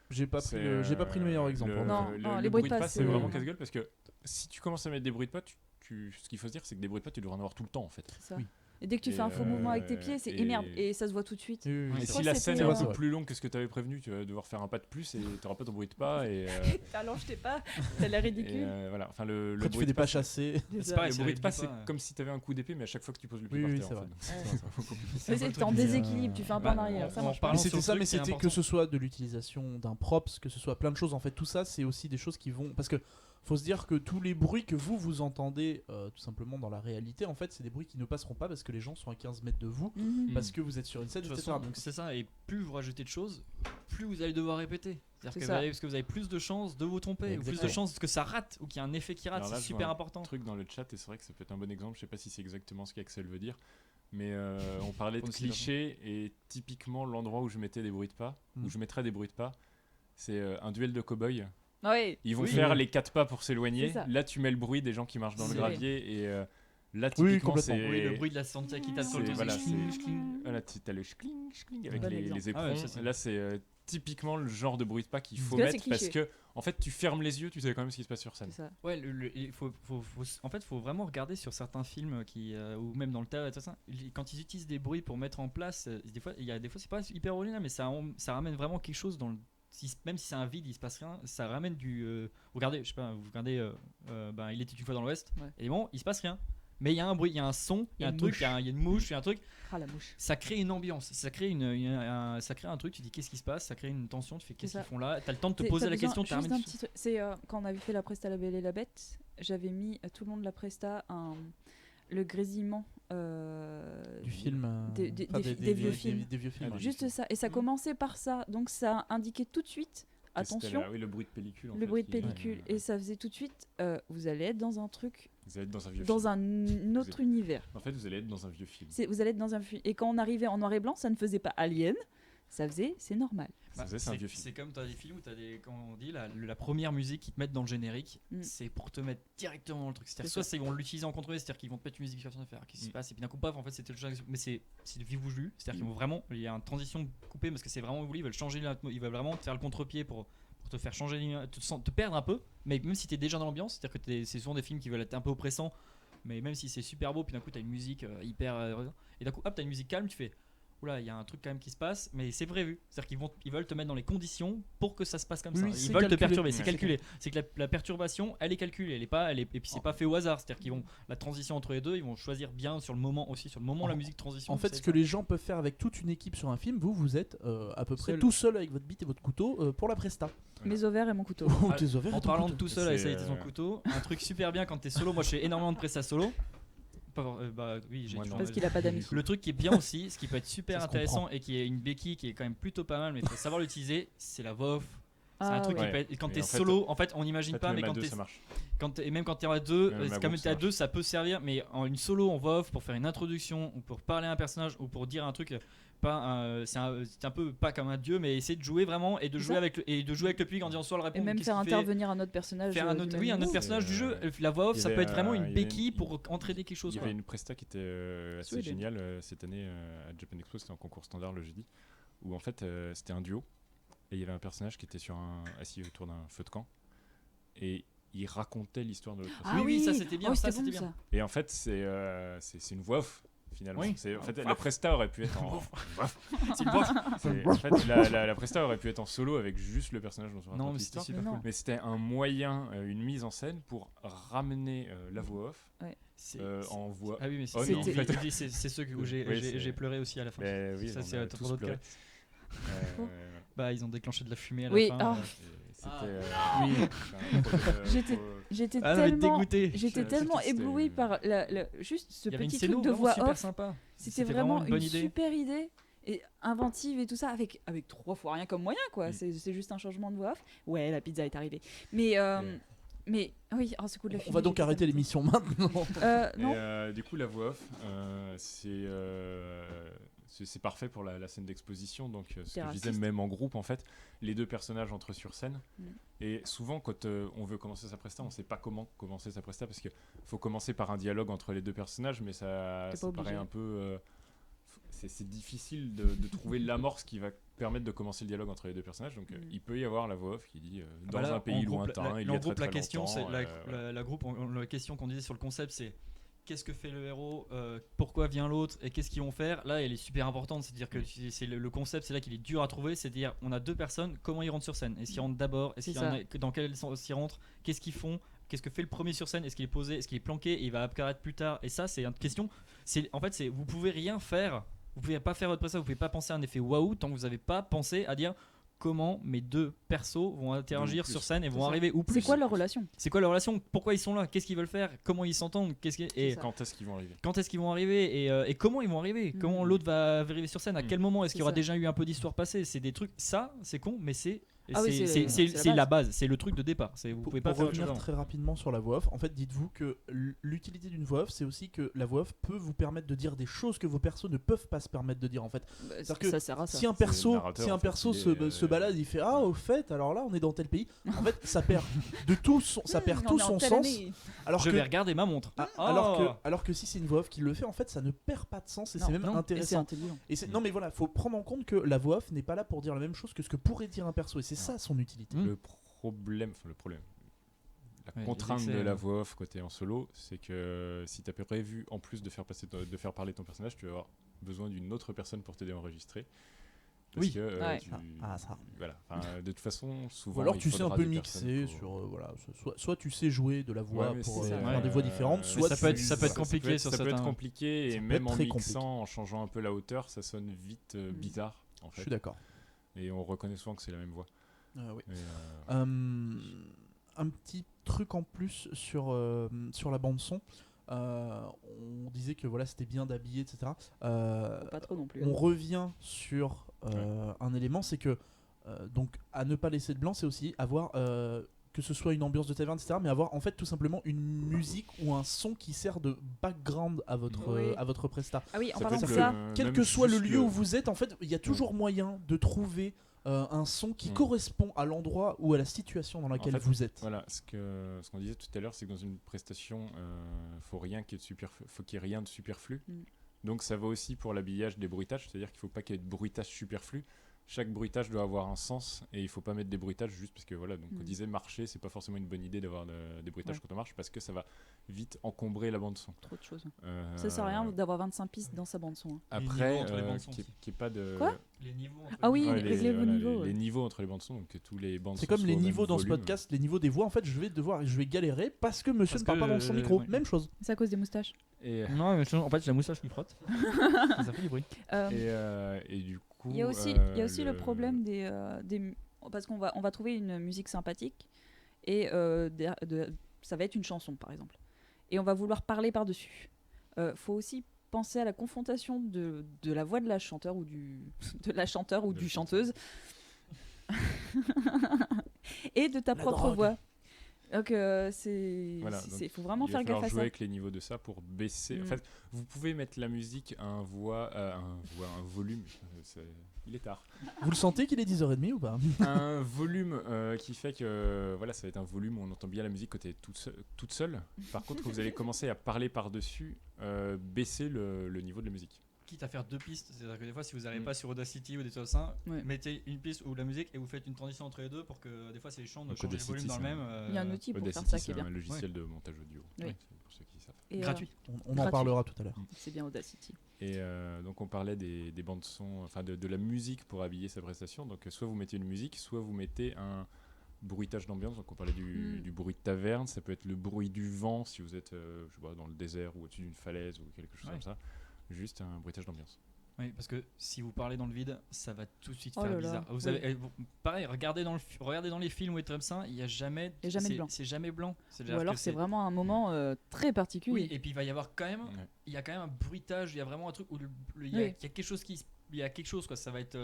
j'ai pas pris le meilleur exemple. Le, Non, le- non, le les bruits bruit de de pas, pas, c'est c'est- vraiment casse-gueule parce que si tu commences à mettre des bruits de pas, ce qu'il faut se dire, c'est que des bruits de pas, tu devrais en avoir tout le temps en fait. C'est ça. Oui. Et dès que tu Et, fais un faux mouvement avec tes pieds, c'est et- merde, et ça se voit tout de suite. Oui, oui, oui. Et Je si crois la que scène est c'était, un ouais. peu plus longue que ce que tu avais prévenu, tu vas devoir faire un pas de plus et tu n'auras pas ton bruit de pas. Et, T'allonges tes pas, t'as l'air ridicule. voilà. Enfin, le Après, tu bruit fais de des pas pas, chassés. C'est pareil, le c'est bruit de avec pas, du c'est pas, comme si tu avais un coup d'épée, mais à chaque fois que tu poses le pied Oui, par oui, terre. c'est en vrai. fait. Mais c'est- t'es en déséquilibre, tu fais un pas en arrière, ça marche pas. Mais Parlons c'était sur ça, le mais truc qui est c'était que important. ce soit de l'utilisation d'un props, que ce soit plein de choses. En fait, tout ça, c'est aussi des choses qui vont. Parce que faut se dire que tous les bruits que vous entendez tout simplement dans la réalité, en fait, c'est des bruits qui ne passeront pas parce que les gens sont à 15 mètres de vous, Mhm. parce que vous êtes sur une scène, De toute etc. façon, Donc, c'est ça, et plus vous rajoutez de choses, plus vous allez devoir répéter. C'est C'est-à-dire que ça. parce que vous avez plus de chances de vous tromper, ou plus de Exactement. chances que ça rate, ou qu'il y ait un effet qui rate, Alors là, c'est je super vois un important. truc dans le chat et c'est vrai que ça peut être un bon exemple. Je sais pas si c'est exactement ce qu'Axel veut dire, mais on parlait de Pour nous, c'est clichés et typiquement l'endroit où je mettais des bruits de pas, où je mettrais des bruits de pas, c'est un duel de cow-boys. Ouais. Ils vont Oui. faire les 4 pas pour s'éloigner. C'est ça. Là, tu mets le bruit des gens qui marchent dans le C'est- gravier et là, Oui, typiquement, complètement. c'est Oui, le bruit de la Santia qui tape sur le C'est- dos, voilà, c'est c'est- schling, schling. Voilà, tu as le schling, schling avec Bon les exemple. éperons. Ah ouais, ça, c'est- Là, c'est typiquement le genre de bruit de pas qu'il faut Parce que là, mettre c'est parce cliché. que, en fait, tu fermes les yeux, tu sais quand même ce qui se passe sur scène. C'est ça. Ouais, en fait, faut vraiment regarder sur certains films ou même dans le théâtre, tout ça, quand ils utilisent des bruits pour mettre en place, des fois, c'est pas hyper original, mais ça ramène vraiment quelque chose dans le. Même si c'est un vide, il se passe rien, ça ramène du. Regardez, je sais pas, vous regardez, il était une fois dans l'Ouest, Ouais. et bon, il se passe rien. Mais il y a un bruit, il y a un son, il y a un une truc, mouche. il y a une mouche, il y a un truc. Ah la mouche. Ça crée une ambiance, ça crée ça crée un truc. Tu dis qu'est-ce qui se passe, ça crée une tension. Tu fais qu'est-ce ça. qu'ils font là. T'as le temps de te T'as poser la besoin question. Tu juste ramènes d'un quelque petit truc. C'est quand on avait fait la presta La Belle et la Bête, j'avais mis tout le long de la presta le grésillement du film. des vieux films. Des vieux films. Ah, ouais. Juste ça. Et ça commençait par ça. Donc ça indiquait tout de suite. Que c'était Attention, oui, le bruit de pellicule. en le fait, bruit de qui- pellicule. Et ça faisait tout de suite. Vous allez être dans un truc, Vous allez être dans un vieux dans film. un autre univers. En fait, vous allez être dans un vieux film. Vous allez être dans un film. Et quand on arrivait en noir et blanc, ça ne faisait pas Alien. Ça faisait, c'est normal. Ça faisait, c'est un vieux film. C'est comme t'as des films où t'as des, comment on dit, la première musique qu'ils te mettent dans le générique, Mm. c'est pour te mettre directement dans le truc. C'est-à-dire C'est soit ça. ils vont l'utiliser en contre, c'est-à-dire qu'ils vont te mettre une musique sur faire qu'est-ce qui se passe, et puis d'un coup paf, en fait c'était le jeu, mais c'est de vive ou jus, c'est-à-dire qu'ils vont vraiment, il y a une transition coupée parce que c'est vraiment voulu, ils veulent changer ils veulent vraiment te faire le contre-pied pour te faire changer, te perdre un peu, mais même si t'es déjà dans l'ambiance, c'est-à-dire que c'est souvent des films qui veulent être un peu oppressants, mais même si c'est super beau, puis d'un coup t'as une musique hyper, et d'un coup hop t'as une musique calme, tu fais oula, il y a un truc quand même qui se passe, mais c'est prévu. C'est-à-dire qu'ils veulent te mettre dans les conditions pour que ça se passe comme Oui, ça. oui, Ils c'est veulent te calculé. perturber, c'est Ouais, calculé. C'est que la perturbation, elle est calculée, et puis c'est pas fait au hasard. C'est-à-dire qu'ils vont la transition entre les deux, ils vont choisir bien sur le moment aussi, sur le moment la musique transition. En fait, c'est ce que ça. les gens peuvent faire avec toute une équipe sur un film, vous êtes à peu près Seul. tout seul avec votre bite et votre couteau pour la presta. Mes ovaires et mon couteau. Ou Ah, tes ovaires et En ton parlant de couteau. tout seul à C'est, essayer son couteau, un truc super bien quand t'es solo. Moi, je fais énormément de presta solo. Bah oui, j'ai Moi, du non. Parce qu'il a pas d'amis. Le truc qui est bien aussi, ce qui peut être super Ça se intéressant comprend. et qui est une béquille qui est quand même plutôt pas mal, mais il faut savoir l'utiliser, c'est la voix off. C'est un Ah truc ouais. qui peut être, quand Et t'es en fait- solo, en fait on n'imagine pas, mais même à quand deux, t'es ça marche. et même quand t'es à deux, Même à comme groupe, t'es à ça deux, ça peut servir, mais en une solo en voix off pour faire une introduction ou pour parler à un personnage ou pour dire un truc, c'est un peu pas comme un dieu, mais essayer de jouer vraiment et de C'est jouer ça. avec le public en disant soit le Et répondre, même qu'est-ce faire qu'il fait, intervenir un autre personnage. faire un du autre, même oui, un autre niveau. personnage du jeu. Euh, La voix off, il y ça avait, peut être vraiment il y une avait béquille une- pour entraîner quelque chose. Il y quoi. avait une presta qui était assez Sweden. géniale cette année à Japan Expo, c'était en concours standard le jeudi, où en fait c'était un duo et il y avait un personnage qui était assis autour d'un feu de camp et il racontait l'histoire de l'autre personnage. Ah Oui, oui, ça, c'était bien, Oh, ça, c'était c'était bon, bien. ça. Et en fait c'est une voix off finalement. Oui. En fait la presta aurait pu être en C'est une voix. en fait la presta aurait pu être en solo avec juste le personnage dont on raconte Non, mais c'était l'histoire. super Mais non. cool. Mais c'était un moyen, une mise en scène pour ramener la voix off Ouais. C'est- en voix. Ah oui, mais Oh non, en fait. c'est ceux où j'ai Oui, c'est- j'ai pleuré aussi à la fin. Oui, Ça, on c'est a pour tous d'autres pleuré. cas. Bah, ils ont déclenché de la fumée à la Oui, fin. oh. C'était. Oui. J'étais Ah non, mais tellement, dégoûté. j'étais C'est- tellement c'était- éblouie par juste ce Il y avait une petit scéno truc de vraiment voix super off. sympa. C'était vraiment une bonne une idée. super idée et inventive et tout ça avec 3 fois rien comme moyen quoi. Mm. C'est juste un changement de voix off. Ouais, la pizza est arrivée. Mais oui, oh, ce coup de la On fumée, va donc j'étais arrêter tellement- l'émission maintenant. Non. Du coup, la voix off, c'est parfait pour la scène d'exposition. Donc, ce que je disais, raciste. même en groupe, en fait, les deux personnages entrent sur scène. Mm. Et souvent, quand on veut commencer sa presta, on ne sait pas comment commencer sa presta parce qu'il faut commencer par un dialogue entre les deux personnages, mais ça T'es pas paraît obligé. un peu. C'est difficile de trouver l'amorce qui va permettre de commencer le dialogue entre les deux personnages. Donc, il peut y avoir la voix off qui dit dans Voilà, un pays en groupe, lointain, il y en a très groupe, la très question, longtemps, c'est voilà. la question qu'on disait sur le concept, c'est qu'est-ce que fait le héros, pourquoi vient l'autre et qu'est-ce qu'ils vont faire. Là, elle est super importante, c'est-à-dire que c'est le concept, c'est là qu'il est dur à trouver, c'est-à-dire on a deux personnes, comment ils rentrent sur scène, est-ce qu'ils rentrent d'abord, est-ce C'est qu'il y en ça. a, dans quel sens ils rentrent, qu'est-ce qu'ils font, qu'est-ce que fait le premier sur scène, est-ce qu'il est posé, est-ce qu'il est planqué et il va apparaître plus tard. Et ça, c'est une question. En fait, vous pouvez rien faire. Vous pouvez pas faire votre prestation, vous pouvez pas penser à un effet waouh tant que vous n'avez pas pensé à dire comment mes deux persos vont interagir plus. sur scène et C'est vont ça. arriver ou plus. C'est quoi leur relation? C'est quoi leur relation? Pourquoi ils sont là? Qu'est-ce qu'ils veulent faire? Comment ils s'entendent? Et ça. Quand est-ce qu'ils vont arriver? quand est-ce qu'ils vont arriver et comment ils vont arriver? Mm. Comment l'autre va arriver sur scène? À quel moment est-ce qu'il y aura C'est ça. déjà eu un peu d'histoire passée? C'est des trucs, ça c'est con, mais c'est Ah oui, c'est la base, c'est le truc de départ. Vous Pour pouvez pas faire autre revenir chose avant. très rapidement sur la voix off, en fait, dites-vous que l'utilité d'une voix off, c'est aussi que la voix off peut vous permettre de dire des choses que vos persos ne peuvent pas se permettre de dire en fait. C'est-à-dire que Ça sert à ça. Si un C'est le perso, narrateur, si un en fait, perso il se, est, se balade, il fait ah au fait, alors là on est dans tel pays. En fait, ça perd de tout son, ça perd tout son sens. Alors Je que vais regarder ma montre. alors que si c'est une voix off qui le fait, en fait, ça ne perd pas de sens et Non, c'est même non, et c'est intéressant. intelligent. Et non mais voilà, faut prendre en compte que la voix off n'est pas là pour dire la même chose que ce que pourrait dire un perso et c'est ça son utilité. Le problème, la Ouais, contrainte les de excès, la voix off côté en solo, c'est que si tu as prévu, en plus de faire parler ton personnage, tu vas avoir besoin d'une autre personne pour t'aider à enregistrer. Parce Oui. que Ouais. Ça. voilà. Enfin, de toute façon, souvent. Ou alors il tu sais un faudra peu des mixer personnes pour- sur voilà, soit tu sais jouer de la voix Ouais, mais pour c'est ça. faire des voix différentes, Mais soit ça peut être compliqué sur ça peut être certains. compliqué Ça et peut même être en très mixant, compliqué. en changeant un peu la hauteur, ça sonne vite bizarre en Je fait. suis d'accord. Et on reconnaît souvent que c'est la même voix. Oui. Et, Un petit truc en plus sur la bande son. On disait que voilà c'était bien d'habiller, etc. Pas trop non plus. On revient sur un élément, c'est que donc à ne pas laisser de blanc, c'est aussi avoir que ce soit une ambiance de taverne, etc. Mais avoir en fait tout simplement une musique ou un son qui sert de background à votre Oui. à votre presta. Ah oui, en ça parlant peut de être ça, Quel même que soit le juste lieu où vous êtes, en fait, il y a toujours moyen de trouver un son qui correspond à l'endroit ou à la situation dans laquelle fait, vous êtes. Voilà, ce qu'on disait tout à l'heure, c'est que dans une prestation, faut qu'il y ait rien de superflu. Donc ça va aussi pour l'habillage des bruitages, c'est-à-dire qu'il ne faut pas qu'il y ait de bruitage superflu. Chaque bruitage doit avoir un sens et il ne faut pas mettre des bruitages juste parce que voilà, donc on disait marcher, c'est pas forcément une bonne idée d'avoir des bruitages quand on marche parce que ça va vite encombrer la bande son. trop de choses. Ça sert à rien d'avoir 25 pistes dans sa bande son. Hein. Après, niveaux entre les bandes son qu'il n'y ait pas de. Quoi Les niveaux. Ah oui, Ouais, régler vos niveaux. les niveaux entre les bandes son, donc que tous les bandes C'est son comme les soient au même niveaux dans ce volume. podcast, les niveaux des voix. En fait, je vais galérer parce que monsieur Parce ne parle pas que, dans son micro. ouais. Même chose. C'est à cause des moustaches. Et, Non, mais en fait, j'ai la moustache qui frotte. Ça fait du bruit. et du coup. Il y a aussi, le problème des parce qu'on va trouver une musique sympathique et ça va être une chanson par exemple et on va vouloir parler par-dessus. Faut aussi penser à la confrontation de la voix de la chanteur ou du chanteuse et de ta propre drogue. voix. Donc Voilà, il faut vraiment il va faire falloir gaffe à jouer ça. avec les niveaux de ça pour baisser. En fait, vous pouvez mettre la musique à un volume. Il est tard. Vous le sentez qu'il est 10h30 ou pas? Un volume qui fait que voilà, ça va être un volume où on entend bien la musique quand elle est toute seule. Par contre, quand vous allez commencer à parler par-dessus, baisser le niveau de la musique. Quitte à faire deux pistes, c'est-à-dire que des fois, si vous n'arrivez pas sur Audacity ou des trucs comme ça, mettez une piste ou la musique et vous faites une transition entre les deux pour que des fois, c'est les chants de Donc, changer le volume dans le même. Il y a un outil pour faire Audacity, ça qui c'est est bien. un logiciel de montage audio. Oui. C'est pour ceux qui savent. Et, gratuit. On en Gratuit. parlera tout à l'heure. c'est bien Audacity. Et donc on parlait des bandes son, enfin de la musique pour habiller sa prestation. Donc soit vous mettez une musique, soit vous mettez un bruitage d'ambiance. Donc on parlait du bruit de taverne, ça peut être le bruit du vent si vous êtes je sais pas, dans le désert ou au-dessus d'une falaise ou quelque chose comme ça. Juste un bruitage d'ambiance. Oui, parce que si vous parlez dans le vide, ça va tout de suite Oh faire là là, bizarre. Vous avez, pareil, regardez dans les films ou des trucs comme ça, il y a jamais de blanc. C'est jamais blanc. Ou alors c'est vraiment un moment très particulier. Oui, et puis il va y avoir quand même, il y a quand même un bruitage, il y a vraiment un truc où il y a quelque chose il y a quelque chose quoi. Ça va être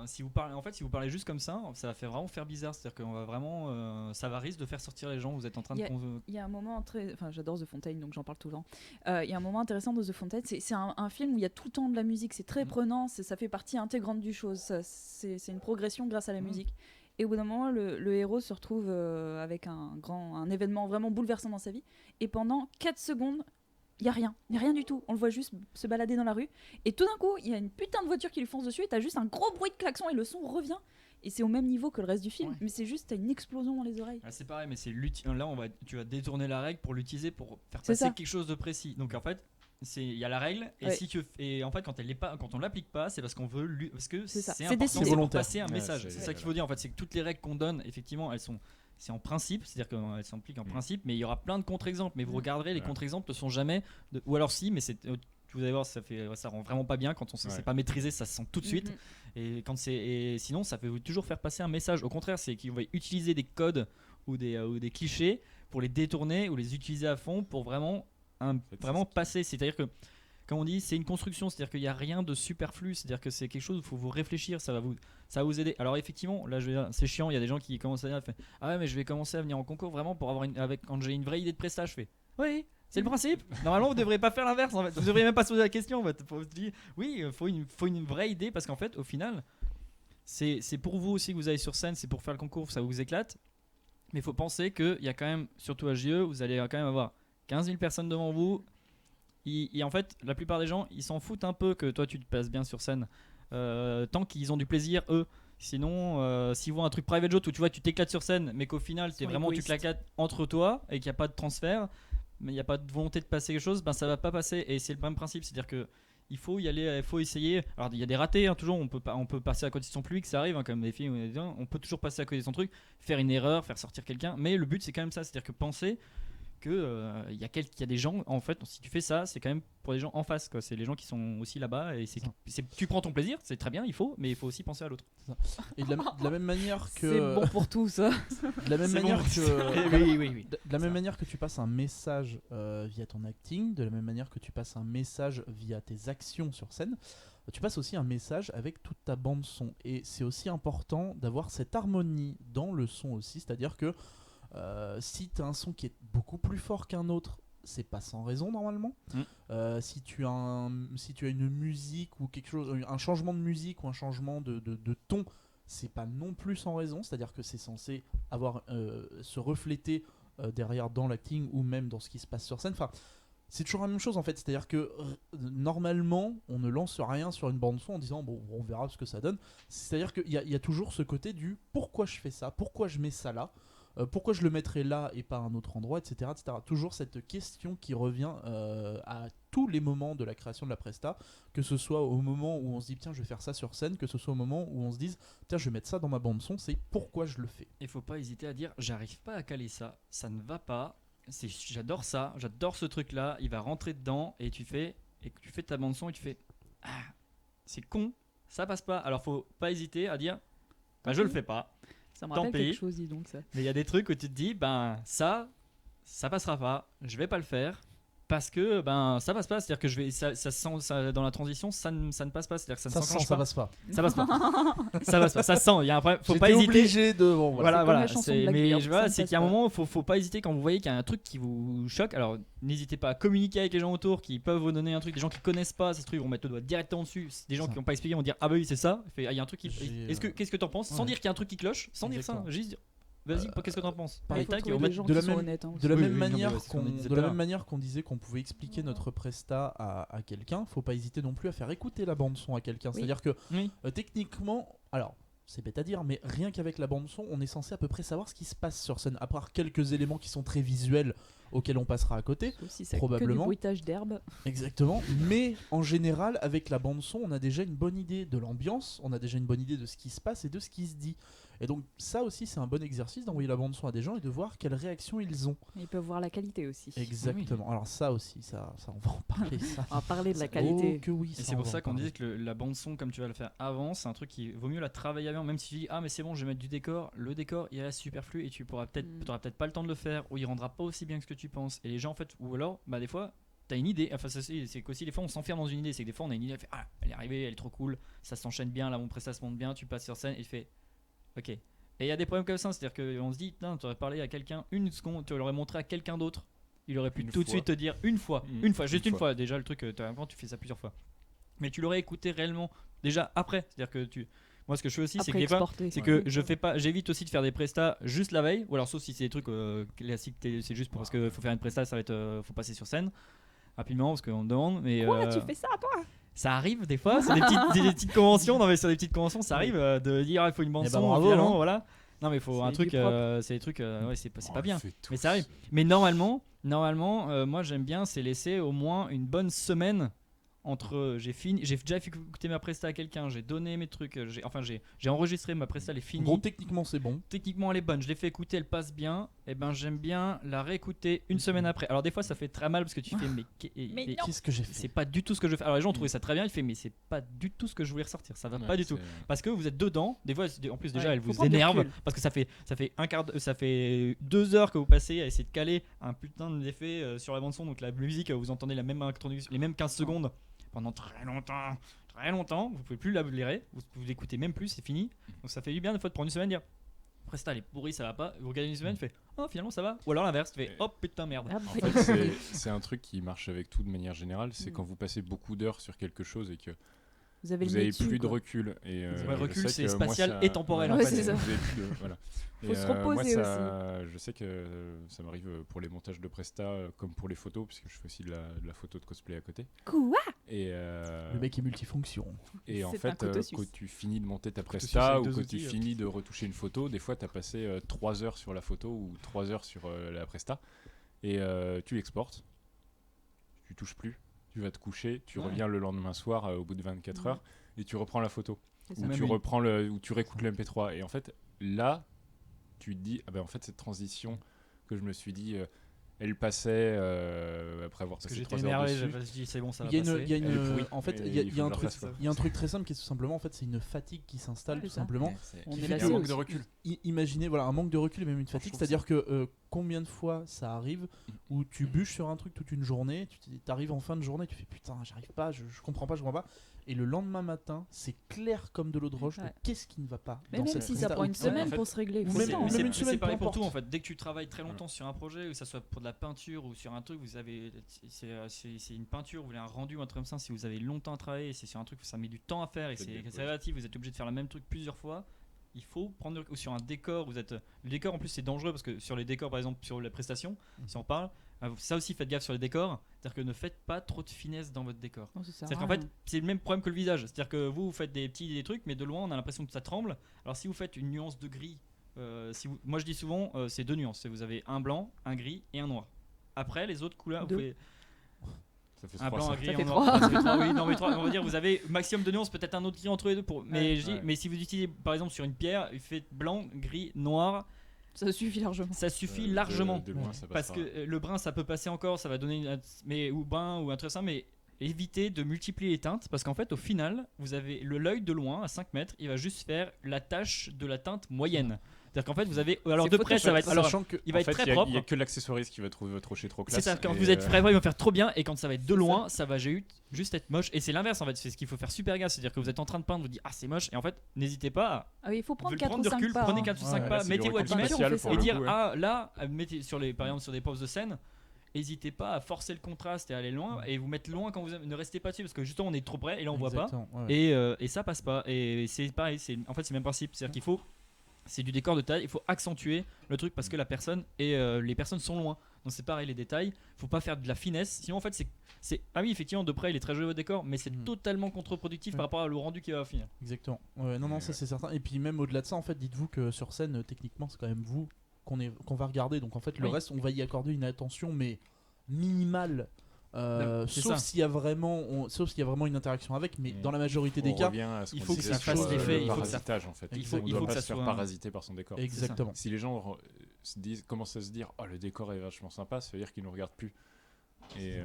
si vous parlez juste comme ça va vraiment faire bizarre. C'est-à-dire qu'on va vraiment, ça va risque de faire sortir les gens. Vous êtes en train Il y a un moment j'adore The Fontaine, donc j'en parle tout le temps. Il y a un moment intéressant de The Fontaine. C'est un film où il y a tout le temps de la musique. C'est très prenant. Ça fait partie intégrante du chose. C'est une progression grâce à la musique. Et au bout d'un moment, le héros se retrouve avec un événement vraiment bouleversant dans sa vie. Et pendant 4 secondes, il n'y a rien du tout. On le voit juste se balader dans la rue. Et tout d'un coup, il y a une putain de voiture qui lui fonce dessus. Et t'as juste un gros bruit de klaxon et le son revient. Et c'est au même niveau que le reste du film. Mais c'est juste, t'as une explosion dans les oreilles. C'est pareil, mais là, tu vas détourner la règle pour l'utiliser pour faire passer quelque chose de précis. Donc en fait, il y a la règle et en fait quand on l'applique pas, c'est parce qu'on veut parce que c'est important pour passer un message. C'est ça qu'il faut dire en fait, c'est que toutes les règles qu'on donne, effectivement, c'est en principe, c'est-à-dire qu'elles s'appliquent en principe, mais il y aura plein de contre-exemples. Mais vous regarderez, les contre-exemples ne sont jamais ou alors si, mais vous allez voir, ça rend vraiment pas bien quand on sait pas maîtrisé, ça se sent tout de suite. Et sinon, ça peut toujours faire passer un message. Au contraire, c'est qu'ils vont utiliser des codes ou des clichés pour les détourner ou les utiliser à fond pour vraiment passer. C'est-à-dire que, comme on dit, c'est une construction, c'est-à-dire qu'il n'y a rien de superflu, c'est-à-dire que c'est quelque chose où il faut vous réfléchir, ça va vous aider. Alors effectivement, là c'est chiant, il y a des gens qui commencent à dire ah ouais, mais je vais commencer à venir en concours vraiment pour avoir quand j'ai une vraie idée de prestage, je fais oui, c'est le principe. Normalement, vous ne devriez pas faire l'inverse. En fait. Vous ne devriez même pas se poser la question. En fait. Oui, il faut une vraie idée parce qu'en fait, au final, c'est pour vous aussi que vous allez sur scène, c'est pour faire le concours, ça vous éclate. Mais il faut penser qu'il y a quand même, surtout à JE, vous allez quand même avoir 15 000 personnes devant vous. Et en fait, la plupart des gens, ils s'en foutent un peu que toi, tu te passes bien sur scène. Tant qu'ils ont du plaisir, eux. Sinon, s'ils voient un truc private joke où tu vois, tu t'éclates sur scène, mais qu'au final, tu claquettes entre toi et qu'il n'y a pas de transfert, mais il n'y a pas de volonté de passer quelque chose, ben ça va pas passer. Et c'est le même principe, c'est-à-dire que il faut y aller, il faut essayer. Alors il y a des ratés, hein, toujours, on peut passer à côté de son public, ça arrive, hein, comme des films, on peut toujours passer à côté de son truc, faire une erreur, faire sortir quelqu'un, mais le but c'est quand même ça, c'est-à-dire que penser que il y a des gens, en fait, si tu fais ça, c'est quand même pour les gens en face, quoi. C'est les gens qui sont aussi là-bas, et tu prends ton plaisir, c'est très bien, mais il faut aussi penser à l'autre. Et de la même manière que c'est bon pour tout ça. De la même manière oui. De la même manière que tu passes un message via ton acting, de la même manière que tu passes un message via tes actions sur scène, tu passes aussi un message avec toute ta bande son. Et c'est aussi important d'avoir cette harmonie dans le son aussi, c'est-à-dire que si tu as un son qui est beaucoup plus fort qu'un autre, c'est pas sans raison normalement. Si tu as une musique ou quelque chose, un changement de musique ou un changement de ton, c'est pas non plus sans raison. C'est-à-dire que c'est censé se refléter derrière dans l'acting ou même dans ce qui se passe sur scène. Enfin, c'est toujours la même chose en fait. C'est-à-dire que normalement, on ne lance rien sur une bande son en disant bon, on verra ce que ça donne. C'est-à-dire qu'il y a toujours ce côté du pourquoi je fais ça, pourquoi je mets ça là. Pourquoi je le mettrais là et pas à un autre endroit, etc., etc. Toujours cette question qui revient à tous les moments de la création de la presta, que ce soit au moment où on se dit tiens je vais faire ça sur scène, que ce soit au moment où on se dise tiens je vais mettre ça dans ma bande son, c'est pourquoi je le fais. Il faut pas hésiter à dire j'arrive pas à caler ça, ça ne va pas, j'adore ça, j'adore ce truc là, il va rentrer dedans et tu fais ta bande son et tu fais c'est con, ça passe pas. Alors faut pas hésiter à dire je le fais pas. Ça me rappelle quelque chose, dis donc ça. Mais il y a des trucs où tu te dis, ça passera pas, je vais pas le faire. Parce que ça passe pas, c'est-à-dire que ça sent ça, dans la transition, ça ne passe pas, c'est-à-dire que ça passe pas. Ça passe pas, ça sent. Il y a un problème, faut pas hésiter. Obligé de voilà. Mais je vois, c'est qu'il y a un moment, faut pas hésiter quand vous voyez qu'il y a un truc qui vous choque. Alors n'hésitez pas à communiquer avec les gens autour qui peuvent vous donner un truc. Des gens qui connaissent pas, ces trucs vont mettre le doigt directement dessus. Des gens qui n'ont pas expliqué vont dire ah bah oui c'est ça. Il y a un truc qui. Qu'est-ce que t'en penses sans dire qu'il y a un truc qui cloche, sans dire ça, juste dire. Vas-y, qu'est-ce que t'en penses? De la même manière qu'on disait qu'on pouvait expliquer notre presta à quelqu'un, faut pas hésiter non plus à faire écouter la bande son à quelqu'un. C'est-à-dire que techniquement, alors c'est bête à dire, mais rien qu'avec la bande son, on est censé à peu près savoir ce qui se passe sur scène, à part quelques éléments qui sont très visuels auxquels on passera à côté, probablement. Que du bruitage d'herbe. Exactement, mais en général, avec la bande son, on a déjà une bonne idée de l'ambiance, on a déjà une bonne idée de ce qui se passe et de ce qui se dit. Et donc ça aussi c'est un bon exercice d'envoyer la bande son à des gens et de voir quelles réactions ils ont. Ils peuvent voir la qualité aussi. Exactement. Alors ça aussi, ça on va en parler. Ça. On va parler de la qualité. Oh que oui. Et ça, c'est on pour va ça en qu'on parler. disait que la bande son, comme tu vas le faire avant, c'est un truc qui vaut mieux la travailler avant. Même si tu dis mais c'est bon, je vais mettre du décor, le décor il reste superflu et tu pourras t'auras peut-être pas le temps de le faire, ou il rendra pas aussi bien que ce que tu penses. Et les gens en fait, ou alors des fois t'as une idée. Enfin c'est qu'aussi des fois on s'enferme dans une idée. C'est que des fois on a une idée, elle fait elle est arrivée, elle est trop cool, ça s'enchaîne bien, là mon prestat se monte bien, tu passes sur scène et tu fais ok. Et il y a des problèmes comme ça, c'est-à-dire qu'on se dit, tu aurais parlé à quelqu'un une seconde, tu l'aurais montré à quelqu'un d'autre, il aurait pu Une tout de fois. suite te dire une fois, juste Une une fois. fois. Déjà, le truc, avant tu fais ça plusieurs fois. Mais tu l'aurais écouté réellement déjà après. C'est-à-dire que moi, ce que je fais aussi, c'est que Après des fois, exporter. c'est que je fais pas, j'évite aussi de faire des prestats juste la veille, ou alors sauf si c'est des trucs classiques, c'est juste parce que faut faire une presta, ça va être, faut passer sur scène rapidement parce qu'on me demande. Mais Quoi, tu fais ça toi? ça arrive des fois, c'est des petites conventions. Non mais sur des petites conventions, ça arrive de dire il faut une bande Eh ben, son, bravo, finalement, hein. voilà. Non mais il faut C'est un du truc, propre. c'est des trucs, ouais c'est On pas le bien. fait tous. Mais ça arrive. Mais normalement, moi j'aime bien, c'est laisser au moins une bonne semaine entre j'ai déjà fait écouter ma presta à quelqu'un, j'ai donné mes trucs, j'ai enregistré ma presta, elle est En finie. gros, techniquement c'est bon. Techniquement elle est bonne, je l'ai fait écouter, elle passe bien. Et ben j'aime bien la réécouter une semaine après. Alors des fois ça fait très mal parce que tu fais Mais non. Qu'est-ce que j'ai c'est fait? pas du tout ce que je fais. Alors les gens ont trouvé ça très bien, il fait mais c'est pas du tout ce que je voulais ressortir, ça va pas du tout. Parce que vous êtes dedans, des fois en plus déjà Ouais, elle faut vous prendre du énerve recul. parce que ça fait 2 heures que vous passez à essayer de caler un putain d'effet sur la bande son, donc la musique vous entendez la même introduction, les mêmes 15 secondes pendant très longtemps, vous pouvez plus la blairer, vous l'écoutez même plus, c'est fini. Donc ça fait du bien des fois de prendre une semaine dire Presta elle est pourrie, ça va pas, vous regardez une semaine, fait oh finalement ça va, ou alors l'inverse, tu fais oh putain merde. Ah, En fait, c'est un truc qui marche avec tout de manière générale, c'est Mm. quand vous passez beaucoup d'heures sur quelque chose et que vous avez vous le avez nez dessus, plus de quoi. recul. Et, Ouais, je recul, sais c'est que moi, spatial ça- et temporel, en ouais, fait. vous c'est ça. avez plus de- voilà. Faut Et, se moi, reposer je sais que ça m'arrive pour les montages de Presta comme pour les photos, puisque je fais aussi de la photo de cosplay à côté. Quoi? Et, Le mec est multifonction. et en C'est un fait, couteau suisse. quand tu finis de monter ta Couteau suisse Presta avec ou deux quand tu outils, finis de retoucher une photo, des fois tu as passé 3 heures sur la photo ou 3 heures sur la Presta et tu l'exportes, tu touches plus, tu vas te coucher, tu Ouais. reviens le lendemain soir au bout de 24 heures et tu reprends la photo C'est ou ça. Même tu une- reprends ou tu réécoutes le MP3 et en fait là tu te dis ah ben en fait cette transition que je me suis dit elle passait après avoir Parce que passé j'étais 3 heures énervé, dessus. je me suis dit c'est bon ça va Il y a passer. une, il y a une- Elle est pourrie. en fait, Et il y a, il il y a faut un que je truc, refasse ça. il y a un truc très simple qui est tout simplement en fait, c'est une fatigue qui s'installe Ouais, tout c'est ça. simplement. On qui est fait lassé que- manque aussi. de recul. Imaginez voilà un manque de recul et même une fatigue, trouve c'est-à-dire que combien de fois ça arrive où tu bûches sur un truc toute une journée, t'arrives en fin de journée, tu fais putain j'arrive pas, je comprends pas, et le lendemain matin c'est clair comme de l'eau de roche de Ouais. qu'est-ce qui ne va pas. Mais dans même cette si ça presta. prend une Ou- semaine en fait, pour se régler, ou faut même- le temps, ou hein. même une c'est semaine, pareil peu pour tout en importe. fait. Dès que tu travailles très longtemps sur un projet, que ça soit pour de la peinture ou sur un truc, c'est une peinture, vous voulez un rendu ou un truc comme ça, si vous avez longtemps à travailler, c'est sur un truc, ça met du temps à faire et Faites des c'est pauses. relatif, vous êtes obligé de faire le même truc plusieurs fois. Il faut prendre ou sur un décor, le décor en plus c'est dangereux parce que sur les décors par exemple sur la prestation, si on parle, ça aussi faites gaffe sur les décors, c'est-à-dire que ne faites pas trop de finesse dans votre décor. Non, ça sert à C'est-à-dire qu'en rien. fait, c'est le même problème que le visage. C'est-à-dire que vous faites des trucs, mais de loin, on a l'impression que ça tremble. Alors si vous faites une nuance de gris, moi je dis souvent, c'est 2 nuances. Vous avez un blanc, un gris et un noir. Après, les autres couleurs, vous Deux. pouvez Ça fait un 3, blanc, un ça. gris, Ça un fait noir. trois. Ça fait trois, oui, non, mais trois, on va dire, vous avez maximum de nuances, peut-être un autre gris entre les deux. Mais, Ouais. je dis, Ouais. mais si vous utilisez par exemple sur une pierre, faites blanc, gris, noir, Ça suffit largement. ça suffit De- largement. de loin, ça Parce passera. que le brun ça peut passer encore, ça va donner ou brun ou un truc comme ça, mais évitez de multiplier les teintes parce qu'en fait au final vous avez l'œil de loin à 5 mètres, il va juste faire la tache de la teinte moyenne. C'est-à-dire qu'en fait vous avez alors C'est de près ça va être Photoshop. Sachant que il va En être fait, très il y a- propre. Il y a que l'accessoiriste qui va trouver votre rocher trop classe. C'est ça, quand et, vous êtes très vrai, il va faire trop bien et quand ça va être de C'est loin, ça va juste être moche et c'est l'inverse en fait, c'est ce qu'il faut faire super gaffe, c'est-à-dire que vous êtes en train de peindre, vous dites ah c'est moche et en fait n'hésitez pas Ah oui, il faut à prendre vous 4 prendre ou du 5 recul, pas. prenez hein. 4 ou Ouais, 5 là, pas, c'est du mettez-vous à recul 10 mètres spatial, spatial on pour fait et le dire coup, ouais. ah là mettez par exemple sur des pauses de scène, n'hésitez pas à forcer le contraste et aller loin et vous mettre loin quand vous ne restez pas dessus parce que justement on est trop près et là on voit pas Exactement, ouais, ouais. et ça passe pas et c'est pareil, en fait c'est le même principe, c'est-à-dire qu'il faut, c'est du décor de taille, il faut accentuer le truc parce que la personne et les personnes sont loin, donc c'est pareil, les détails, faut pas faire de la finesse, sinon en fait c'est ah oui effectivement de près il est très joli votre décor mais c'est Mhm. totalement contre-productif Ouais. par rapport au rendu qui va finir. Exactement. Ouais, non, Mais ça ouais. c'est certain. Et puis même au-delà de ça, en fait, dites-vous que sur scène, techniquement, c'est quand même vous qu'on va regarder. Donc en fait, le Oui. reste, on va y accorder une attention, mais minimale. C'est sauf ça. s'il y a vraiment une interaction avec, mais dans la majorité des On cas, revient à ce il qu'on faut que disait ça fasse sur, l'effet, le il faut que ça- parasitage, en fait. il faut- On il doit faut que pas ça se faire soit- parasiter par son décor. exactement. Si les gens commencent à se dire oh le décor est vachement sympa, ça veut dire qu'ils nous regardent plus. Et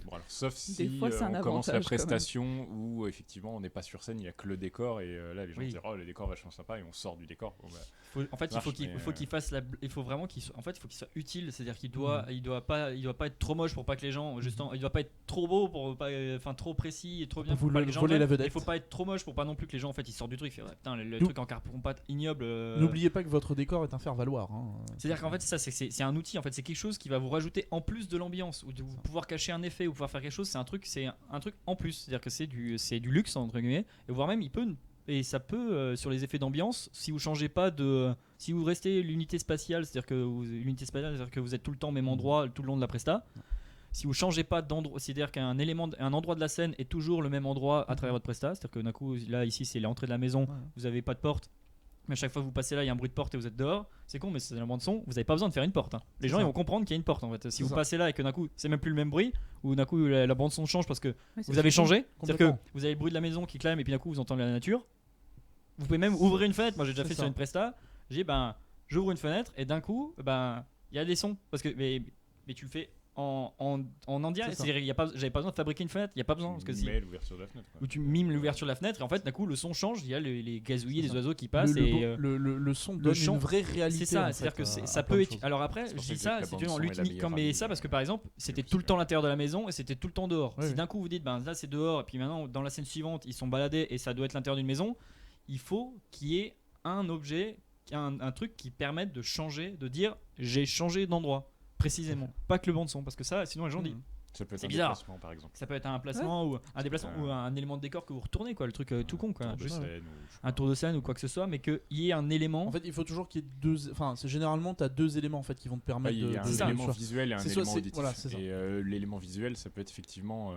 bon, alors, sauf si fois, c'est un on commence la avantage, quand même. prestation où effectivement on n'est pas sur scène, il n'y a que le décor et là les gens Oui. se disent oh le décor vachement sympa et on sort du décor. Bon, bah, En fait, Ça marche, mais, il faut qu'il fasse il faut vraiment il faut qu'il soit utile, c'est-à-dire qu'il doit, Mhm. il doit pas être trop moche pour pas que les gens, il doit pas être trop beau pour pas, enfin trop précis et trop bien Vous pour pas que les gens voler la l'aiment. vedette. Il faut pas être trop moche pour pas non plus que les gens en fait ils sortent du truc, ils font, ouais, putain le Nous- truc en carton-pâte ignoble. N'oubliez pas que votre décor est un faire-valoir. C'est-à-dire qu'en fait ça c'est un outil, en fait c'est quelque chose qui va vous rajouter en plus de l'ambiance ou de vous pouvoir cacher un effet ou pouvoir faire quelque chose, c'est un truc en plus, c'est-à-dire que c'est du luxe entre guillemets, et voire même ça peut sur les effets d'ambiance, si vous changez pas si vous restez l'unité spatiale, c'est-à-dire que vous êtes tout le temps au même endroit tout le long de la presta. Si vous changez pas d'endroit, c'est-à-dire un endroit de la scène est toujours le même endroit à travers votre presta, c'est-à-dire que d'un coup là ici c'est l'entrée de la maison, vous avez pas de porte. Mais à chaque fois que vous passez là, il y a un bruit de porte et vous êtes dehors. C'est con, mais c'est la bande son. Vous n'avez pas besoin de faire une porte. Les gens, ça. ils vont comprendre qu'il y a une porte en fait. Si C'est vous ça. passez là et que d'un coup, c'est même plus le même bruit, ou d'un coup la bande son change parce que Ouais, c'est vous avez sûr. changé. C'est-à-dire que Complètement. vous avez le bruit de la maison qui clame et puis d'un coup vous entendez la nature. Vous pouvez même ouvrir une fenêtre. Moi j'ai déjà C'est fait ça. sur une presta. J'ai j'ouvre une fenêtre et d'un coup il y a des sons parce que mais tu le fais en direct. C'est ça. C'est-à-dire j'avais pas besoin de fabriquer une fenêtre. Il y a pas besoin parce que si mais l'ouverture de la fenêtre. quoi. où tu mimes l'ouverture de la fenêtre et en fait d'un coup le son change. Il y a les gazouillis C'est des ça. oiseaux qui passent Le son donne chant, une vraie réalité. c'est ça, en c'est-à-dire fait, que à ça plein peut de être. choses. Alors après, C'est je pour ça dis que ça, la c'est bande vraiment son est la l'utilité. meilleure Mais amie, ça, parce que par exemple, c'était le tout le temps à visuel. l'intérieur de la maison et c'était tout le temps dehors. Ouais, Si ouais. d'un coup vous dites, là c'est dehors, et puis maintenant dans la scène suivante ils sont baladés et ça doit être l'intérieur d'une maison, il faut qu'il y ait un objet, un truc qui permette de changer, de dire j'ai changé d'endroit précisément. Pas que le banc de son, parce que ça, sinon les gens disent. Ça peut être C'est un bizarre. déplacement par exemple. Ça peut être un placement ou un déplacement ou un élément de décor que vous retournez, quoi, le truc tout con, quoi. Tour de Juste scène ou je sais un pas. tour de scène ou quoi que ce soit, mais qu'il y ait un élément. En fait, il faut toujours qu'il y ait deux. Enfin, généralement, tu as deux éléments en fait qui vont te Ah, permettre il y de. a un C'est ça. élément visuel et un C'est élément soit- auditif. voilà, c'est ça. Et l'élément visuel, ça peut être effectivement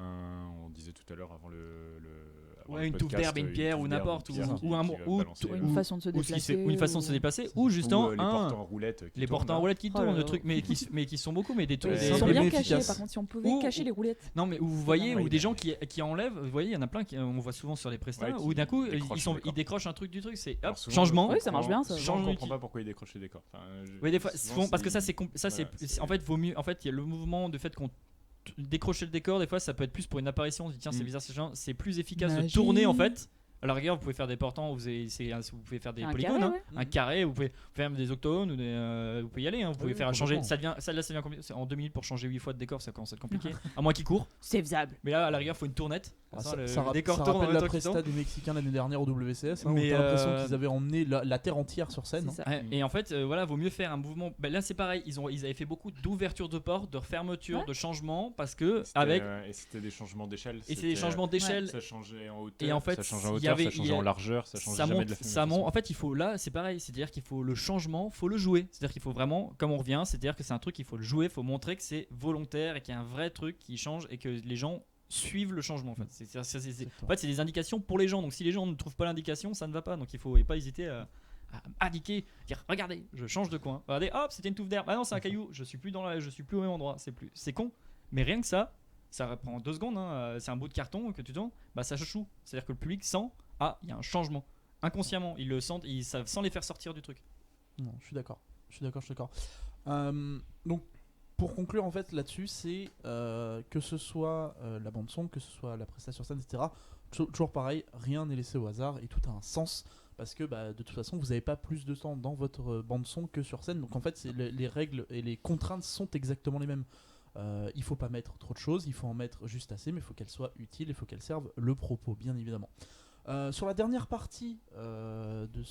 on disait tout à l'heure avant avant Ouais, le une touffe podcast, d'herbe, une pierre touffe ou d'herbe, n'importe, une pierre ou qui un va ou balancer, Une façon de se ou déplacer. une façon de se déplacer, ou justement les portes en roulette qui les tournent, portes en là. roulette qui Oh là tournent, là. le truc, mais qui sont beaucoup, mais des trucs. Ouais. Ils sont Mais bien efficace. cachés, par contre, si on pouvait Ou- cacher les roulettes. Non, mais où vous voyez, Ouais, ou des gens qui enlèvent, vous voyez, il y en a plein on voit souvent sur les prestats, Ouais, qui où d'un coup décrochent le décor. ils décrochent un truc du truc, c'est Alors hop, souvent, changement. Oui, ça marche bien, ça. Souvent, on Change- comprend pas pourquoi ils décrochent les décors. Enfin, Oui, des fois, souvent, parce que ça, c'est- c'est voilà, en fait, vaut mieux. En fait, il y a le mouvement de fait qu'on décrocher le décor, des fois ça peut être plus pour une apparition, on se dit tiens c'est Mm. bizarre, c'est plus efficace de Magie. tourner en fait. À la rigueur, vous pouvez faire des portants, vous pouvez faire des Un polygones, carré, hein. ouais. Un carré, vous pouvez faire des octogones, ou vous pouvez y aller, hein. Vous pouvez Oui, faire complètement. changer. Ça devient compliqué. En 2 minutes pour changer 8 fois de décor, ça commence à être compliqué. À moins qu'il court. C'est faisable. Mais là, à la rigueur, il faut une tournette. Ah, Comme ça, le ça décor ça tourne en rappelle même la temps qu'il presta tourne. des Mexicains l'année dernière au WCS. Hein, Mais, où t'as l'impression euh, qu'ils avaient emmené la terre entière sur scène. C'est ça. Ouais, et en fait, voilà, vaut mieux faire un mouvement. Ben là, c'est pareil. Ils avaient fait beaucoup d'ouverture de portes, de fermeture, Ouais. de changements, parce que C'était, et c'était des changements d'échelle. et c'est des changements d'échelle. Ça changeait en hauteur, Et en fait, ça changeait en il y hauteur, avait- ça changeait il y a- en largeur, ça changeait ça jamais monte, de la même ça monte. façon. En fait, il faut là, c'est pareil, c'est-à-dire qu'il faut le changement, faut le jouer. C'est-à-dire qu'il faut vraiment, comme on revient, c'est-à-dire que c'est un truc, il faut le jouer, il faut montrer que c'est volontaire et qu'il y a un vrai truc qui change et que les gens suivent le changement. En fait, en fait, c'est des indications pour les gens. Donc, si les gens ne trouvent pas l'indication, ça ne va pas. Donc, il faut pas hésiter à indiquer, dire regardez, je change de coin. Regardez, hop, c'était une touffe d'herbe. Ah non, c'est un caillou. Je suis plus au même endroit. C'est con. Mais rien que ça prend 2 secondes. Hein. C'est un bout de carton que tu tournes. Bah, ça choue. C'est-à-dire que le public sent, ah, il y a un changement. Inconsciemment, ils le sentent, sans les faire sortir du truc. Non, je suis d'accord. Donc, pour conclure en fait là-dessus, c'est que ce soit la bande son, que ce soit la prestation sur scène, etc. Toujours pareil, rien n'est laissé au hasard et tout a un sens. Parce que de toute façon, vous n'avez pas plus de temps dans votre bande son que sur scène. Donc en fait, les règles et les contraintes sont exactement les mêmes. Il faut pas mettre trop de choses, il faut en mettre juste assez, mais il faut qu'elles soient utiles, il faut qu'elles servent le propos, bien évidemment. Sur la dernière partie de